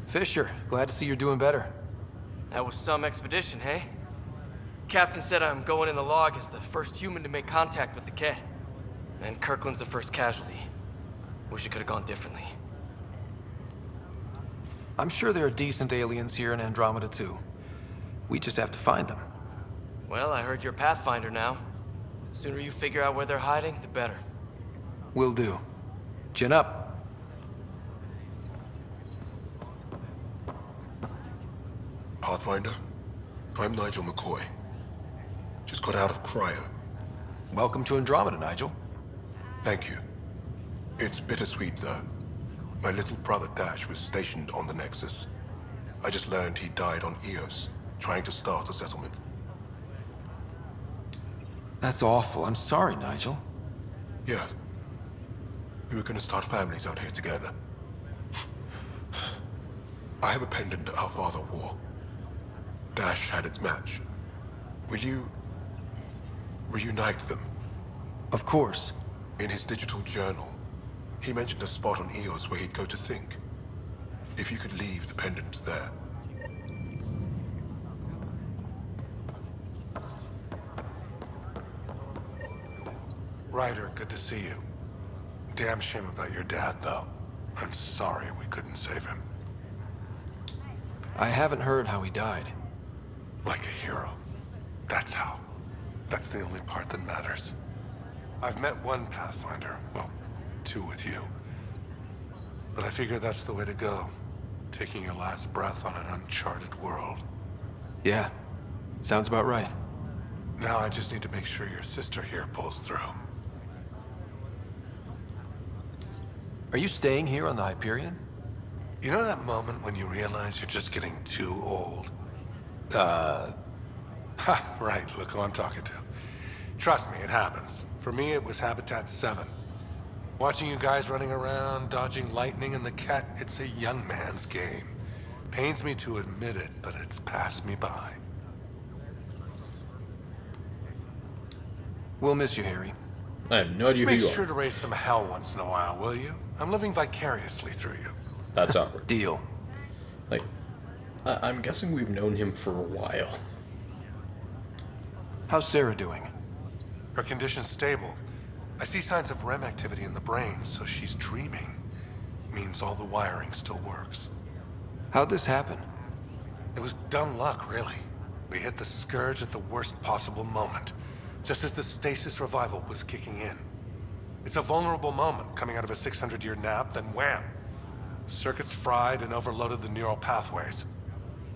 Fisher, glad to see you're doing better. That was some expedition, hey? Captain said I'm going in the log as the first human to make contact with the Ket. And Kirkland's the first casualty. Wish it could have gone differently. I'm sure there are decent aliens here in Andromeda too. We just have to find them. Well, I heard you're Pathfinder now. Sooner you figure out where they're hiding, the better. Will do. Chin up. Pathfinder, I'm Nigel McCoy. Just got out of cryo. Welcome to Andromeda, Nigel. Thank you. It's bittersweet, though. My little brother Dash was stationed on the Nexus. I just learned he died on Eos, trying to start a settlement. That's awful. I'm sorry, Nigel. Yeah. We were gonna start families out here together. I have a pendant our father wore. Dash had its match. Will you reunite them? Of course. In his digital journal, he mentioned a spot on Eos where he'd go to think. If you could leave the pendant there. Ryder, good to see you. Damn shame about your dad, though. I'm sorry we couldn't save him. I haven't heard how he died. Like a hero. That's how. That's the only part that matters. I've met one Pathfinder, well, two with you. But I figure that's the way to go. Taking your last breath on an uncharted world. Yeah, sounds about right. Now I just need to make sure your sister here pulls through. Are you staying here on the Hyperion? You know that moment when you realize you're just getting too old? Ha, right, look who I'm talking to. Trust me, it happens. For me, it was Habitat 7. Watching you guys running around, dodging lightning and the Ket, it's a young man's game. Pains me to admit it, but it's passed me by. We'll miss you, Harry. I have no idea who you are. Make sure to raise some hell once in a while, will you? I'm living vicariously through you. That's awkward. Deal. Like, I'm guessing we've known him for a while. How's Sarah doing? Her condition's stable. I see signs of REM activity in the brain, so she's dreaming. Means all the wiring still works. How'd this happen? It was dumb luck, really. We hit the Scourge at the worst possible moment, just as the stasis revival was kicking in. It's a vulnerable moment coming out of a 600-year nap, then wham! The circuits fried and overloaded the neural pathways.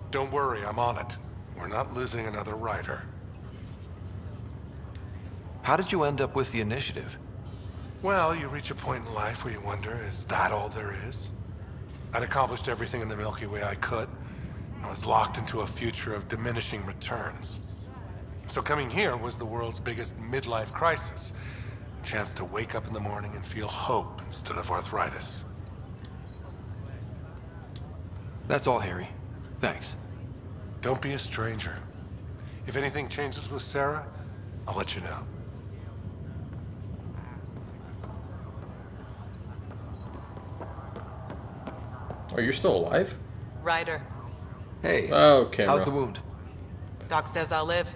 Don't worry, I'm on it. We're not losing another rider. How did you end up with the initiative? Well, you reach a point in life where you wonder, is that all there is? I'd accomplished everything in the Milky Way I could. I was locked into a future of diminishing returns. So coming here was the world's biggest midlife crisis. A chance to wake up in the morning and feel hope instead of arthritis. That's all, Harry. Thanks. Don't be a stranger. If anything changes with Sarah, I'll let you know. Oh, you're still alive? Ryder. Hey, okay. How's the wound? Doc says I'll live.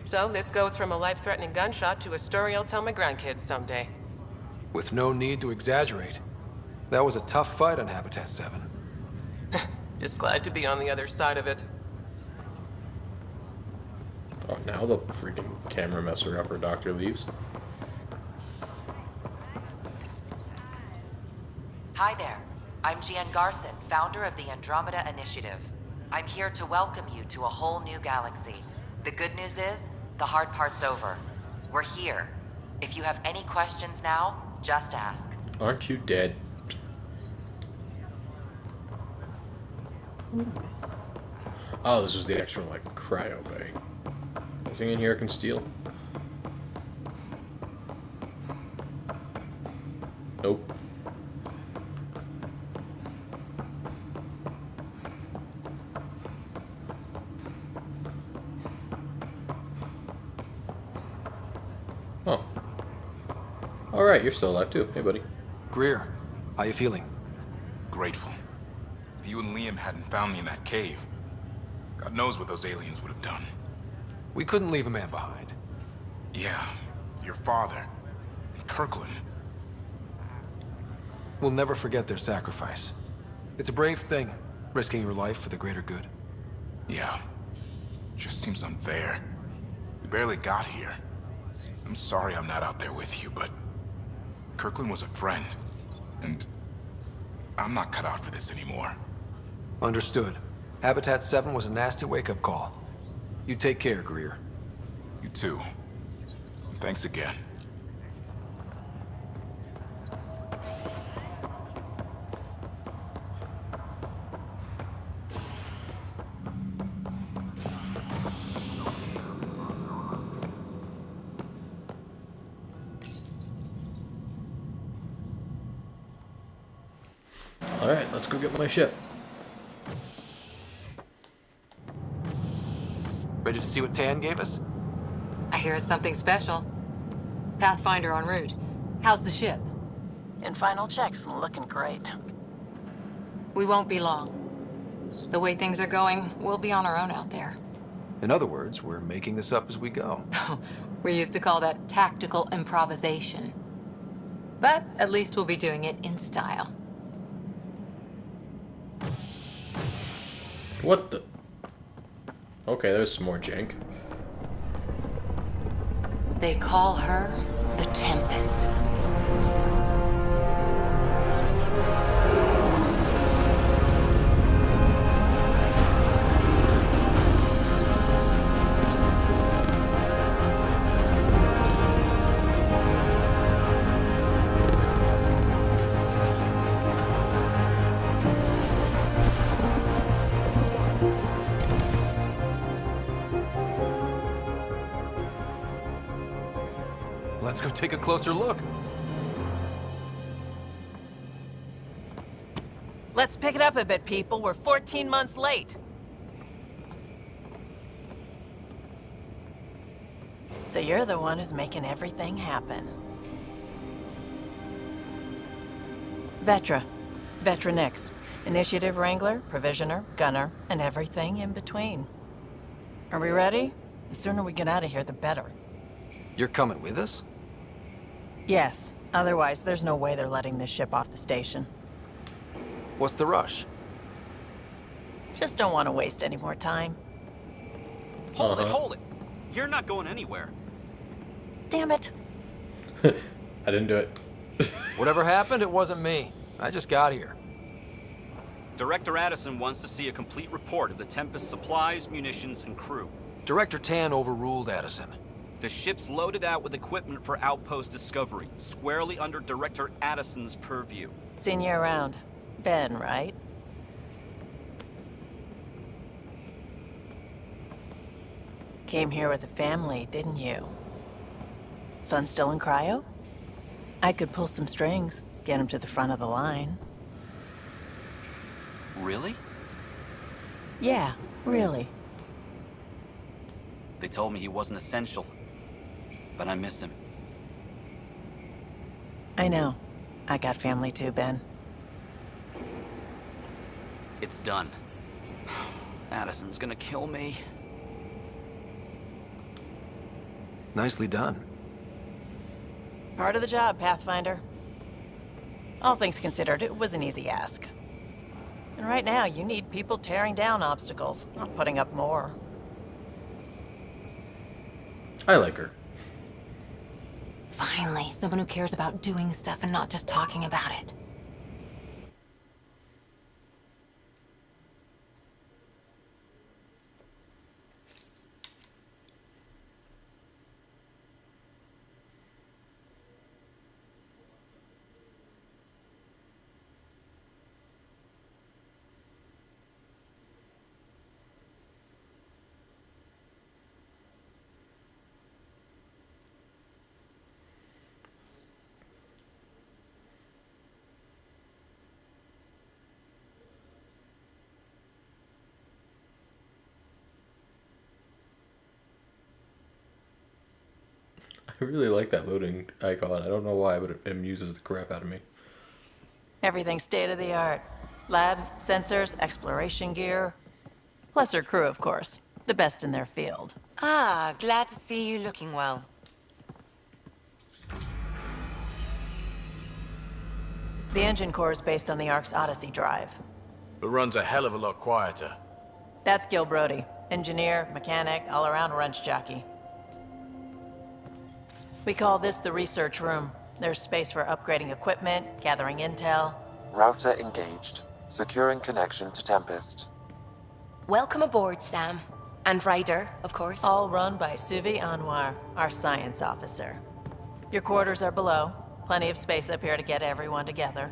So this goes from a life-threatening gunshot to a story I'll tell my grandkids someday. With no need to exaggerate. That was a tough fight on Habitat 7. Just glad to be on the other side of it. Oh, now the freaking camera messer upper doctor leaves. Hi there. I'm Gian Garson, founder of the Andromeda Initiative. I'm here to welcome you to a whole new galaxy. The good news is, the hard part's over. We're here. If you have any questions now, just ask. Aren't you dead? Oh, this is the actual, like, cryo bay. Anything in here I can steal? Nope. Oh. Alright, you're still alive too. Hey, buddy. Greer, how you feeling? Grateful. If you and Liam hadn't found me in that cave, God knows what those aliens would have done. We couldn't leave a man behind. Yeah, your father, and Kirkland. We'll never forget their sacrifice. It's a brave thing, risking your life for the greater good. Yeah, just seems unfair. We barely got here. I'm sorry I'm not out there with you, but Kirkland was a friend, and I'm not cut out for this anymore. Understood. Habitat 7 was a nasty wake-up call. You take care, Greer. You too. And thanks again. Alright, let's go get my ship. Ready to see what Tan gave us? I hear it's something special. Pathfinder en route. How's the ship? In final checks and looking great. We won't be long. The way things are going, we'll be on our own out there. In other words, we're making this up as we go. We used to call that tactical improvisation. But at least we'll be doing it in style. What the? Okay, there's some more jank. They call her the Tempest. Let's go take a closer look. Let's pick it up a bit, people. We're 14 months late. So you're the one who's making everything happen. Vetra. Vetra Nix. Initiative Wrangler, Provisioner, Gunner, and everything in between. Are we ready? The sooner we get out of here, the better. You're coming with us? Yes. Otherwise, there's no way they're letting this ship off the station. What's the rush? Just don't want to waste any more time. Hold it, hold it! You're not going anywhere. Damn it. I didn't do it. Whatever happened, it wasn't me. I just got here. Director Addison wants to see a complete report of the Tempest's supplies, munitions, and crew. Director Tan overruled Addison. The ship's loaded out with equipment for outpost discovery, squarely under Director Addison's purview. Seen you around. Ben, right? Came here with a family, didn't you? Son still in cryo? I could pull some strings, get him to the front of the line. Really? Yeah, really. They told me he wasn't essential, but I miss him. I know. I got family too, Ben. It's done. Addison's gonna kill me. Nicely done. Part of the job, Pathfinder. All things considered, it was an easy ask. And right now, you need people tearing down obstacles, not putting up more. I like her. Finally, someone who cares about doing stuff and not just talking about it. I really like that loading icon. I don't know why, but it amuses the crap out of me. Everything's state-of-the-art. Labs, sensors, exploration gear. Plus her crew, of course. The best in their field. Ah, glad to see you looking well. The engine core is based on the Ark's Odyssey drive. It runs a hell of a lot quieter. That's Gil Brody. Engineer, mechanic, all-around wrench jockey. We call this the research room. There's space for upgrading equipment, gathering intel. Router engaged. Securing connection to Tempest. Welcome aboard, Sam. And Ryder, of course. All run by Suvi Anwar, our science officer. Your quarters are below. Plenty of space up here to get everyone together.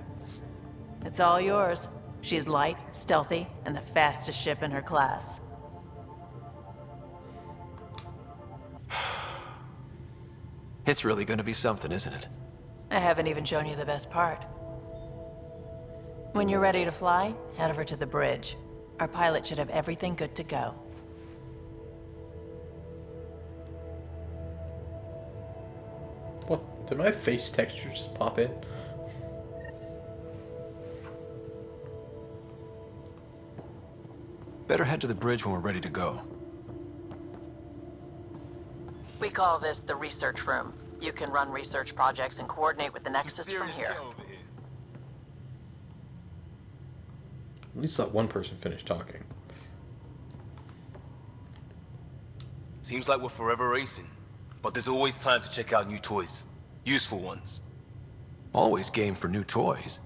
It's all yours. She's light, stealthy, and the fastest ship in her class. It's really gonna be something, isn't it? I haven't even shown you the best part. When you're ready to fly, head over to the bridge. Our pilot should have everything good to go. What? Did my face texture just pop in? Better head to the bridge when we're ready to go. We call this the research room. You can run research projects and coordinate with the Nexus from here. At least let one person finish talking. Seems like we're forever racing, but there's always time to check out new toys. Useful ones. Always game for new toys.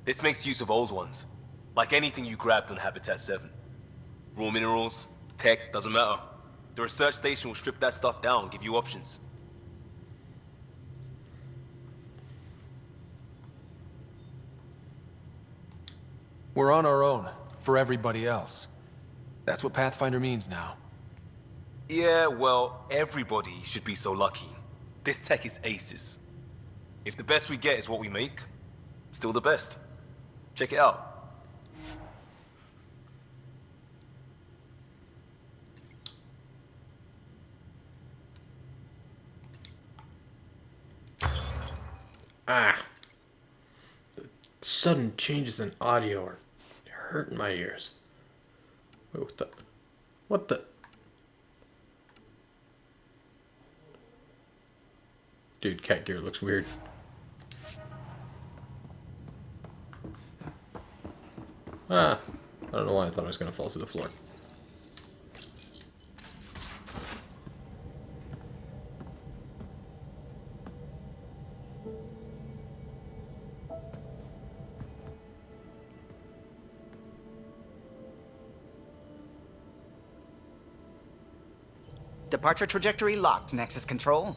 This makes use of old ones, like anything you grabbed on Habitat 7. Raw minerals, tech, doesn't matter. The research station will strip that stuff down and give you options. We're on our own, for everybody else. That's what Pathfinder means now. Yeah, well, everybody should be so lucky. This tech is aces. If the best we get is what we make, still the best. Check it out. Ah. The sudden changes in audio are hurting my ears. Wait, what the? What the? Dude, cat gear looks weird. Ah. I don't know why I thought I was going to fall to the floor. Departure trajectory locked, Nexus Control.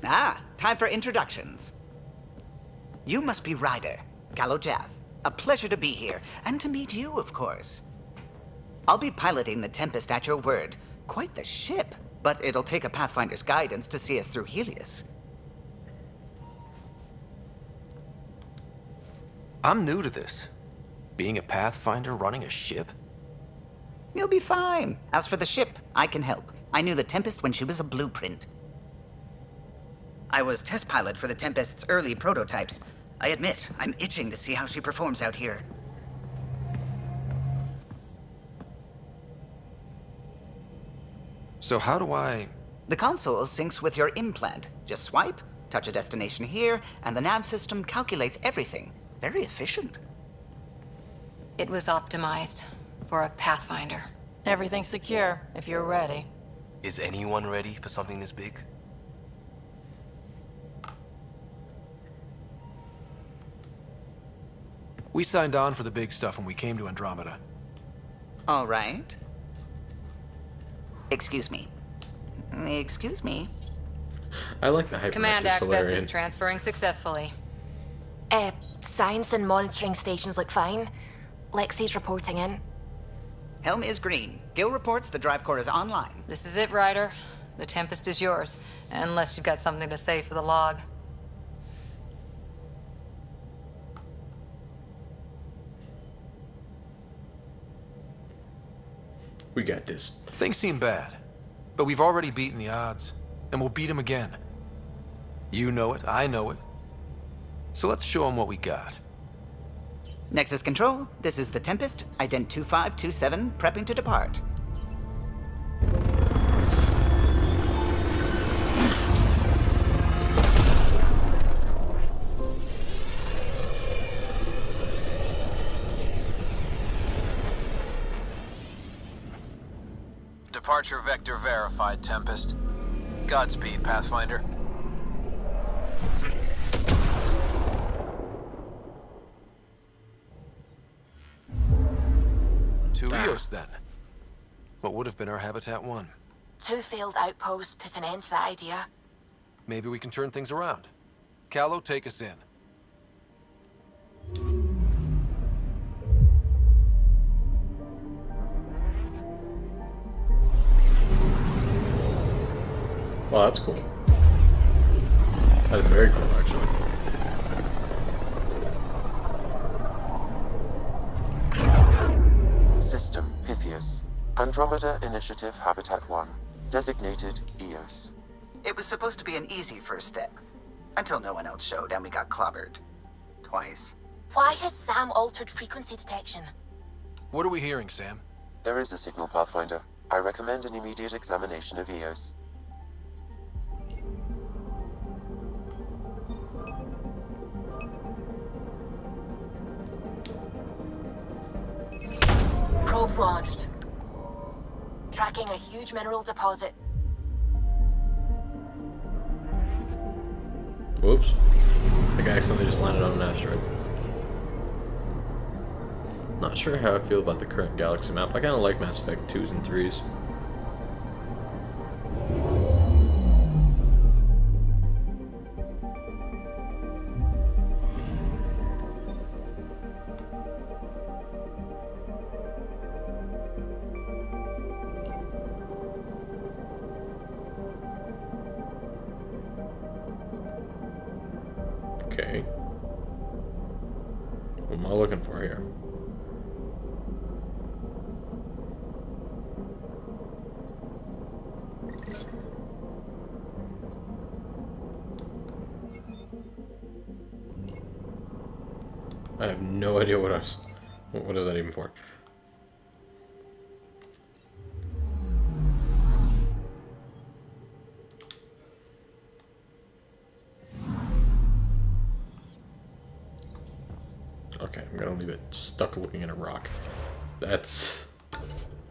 Ah, time for introductions. You must be Ryder, Galojath. A pleasure to be here, and to meet you, of course. I'll be piloting the Tempest at your word. Quite the ship, but it'll take a Pathfinder's guidance to see us through Helios. I'm new to this. Being a Pathfinder running a ship? You'll be fine. As for the ship, I can help. I knew the Tempest when she was a blueprint. I was test pilot for the Tempest's early prototypes. I admit, I'm itching to see how she performs out here. So how do I The console syncs with your implant. Just swipe, touch a destination here, and the nav system calculates everything. Very efficient. It was optimized for a Pathfinder. Everything's secure, if you're ready. Is anyone ready for something this big? We signed on for the big stuff when we came to Andromeda. All right. Excuse me. Excuse me. I like the hyper. Command access is transferring successfully. Science and monitoring stations look fine. Lexi's reporting in. Helm is green. Gil reports the drive core is online. This is it, Ryder. The Tempest is yours, unless you've got something to say for the log. We got this. Things seem bad, but we've already beaten the odds, and we'll beat them again. You know it, I know it. So let's show them what we got. Nexus Control, this is the Tempest, ident 2527, prepping to depart. Departure vector verified, Tempest. Godspeed, Pathfinder. To Eos, then. What would have been our Habitat 1? 2 failed outposts put an end to that idea. Maybe we can turn things around. Callow, take us in. Well, that's cool. That is very cool, actually. System Pythias. Andromeda Initiative Habitat 1. Designated Eos. It was supposed to be an easy first step. Until no one else showed and we got clobbered. Twice. Why has Sam altered frequency detection? What are we hearing, Sam? There is a signal, Pathfinder. I recommend an immediate examination of Eos. Probes launched. Tracking a huge mineral deposit. Whoops. I think I accidentally just landed on an asteroid. Not sure how I feel about the current galaxy map. I kind of like Mass Effect 2s and 3s. Okay. What am I looking for here? I have no idea what else. What is that even for? Okay, I'm gonna leave it stuck looking at a rock. That's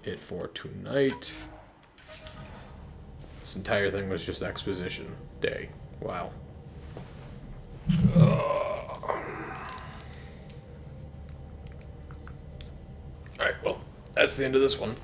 it for tonight. This entire thing was just exposition day. Wow. Alright, well, that's the end of this one.